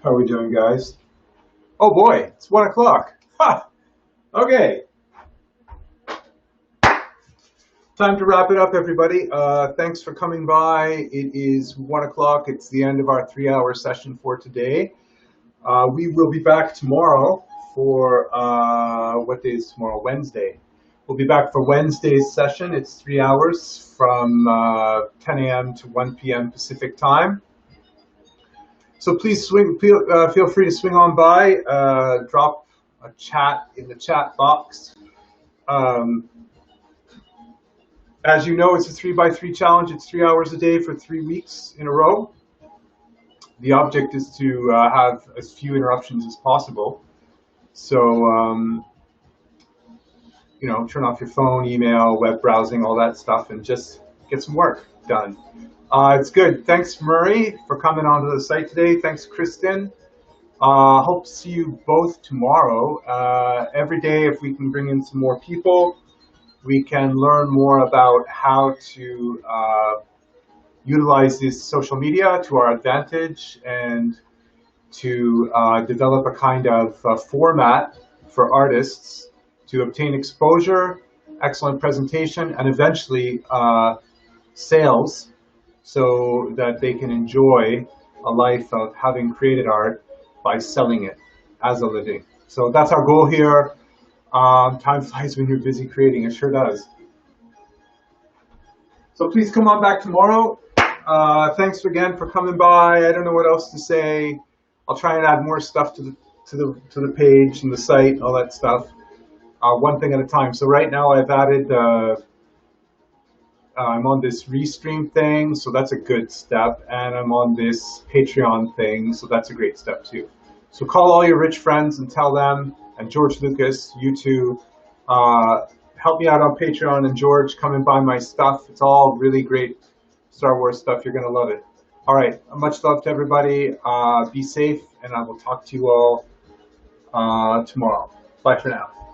How are we doing, guys? Oh boy, it's 1 o'clock. Ha! Okay. Time to wrap it up, everybody. Thanks for coming by. It is 1 o'clock. It's the end of our 3-hour session for today. We will be back tomorrow for, what day is tomorrow? Wednesday. We'll be back for Wednesday's session. It's 3 hours from 10 a.m. to 1 p.m. Pacific time. So please feel free to swing on by, drop a chat in the chat box. As you know, it's a 3x3 challenge. It's 3 hours a day for 3 weeks in a row. The object is to have as few interruptions as possible. So, you know, turn off your phone, email, web browsing, all that stuff, and just get some work done. It's good. Thanks, Murray, for coming onto the site today. Thanks, Kristen. Hope to see you both tomorrow. Every day, if we can bring in some more people, we can learn more about how to utilize this social media to our advantage and to develop a kind of format for artists to obtain exposure, excellent presentation, and eventually sales, so that they can enjoy a life of having created art by selling it as a living. So that's our goal here. Time flies when you're busy creating, it sure does. So please come on back tomorrow. Thanks again for coming by. I don't know what else to say. I'll try and add more stuff to the page and the site and all that stuff. One thing at a time. So right now I've added, I'm on this Restream thing, so that's a good step. And I'm on this Patreon thing, so that's a great step too. So call all your rich friends and tell them, and George Lucas, you too, help me out on Patreon, and George, come and buy my stuff. It's all really great Star Wars stuff. You're going to love it. All right. Much love to everybody. Be safe, and I will talk to you all tomorrow. Bye for now.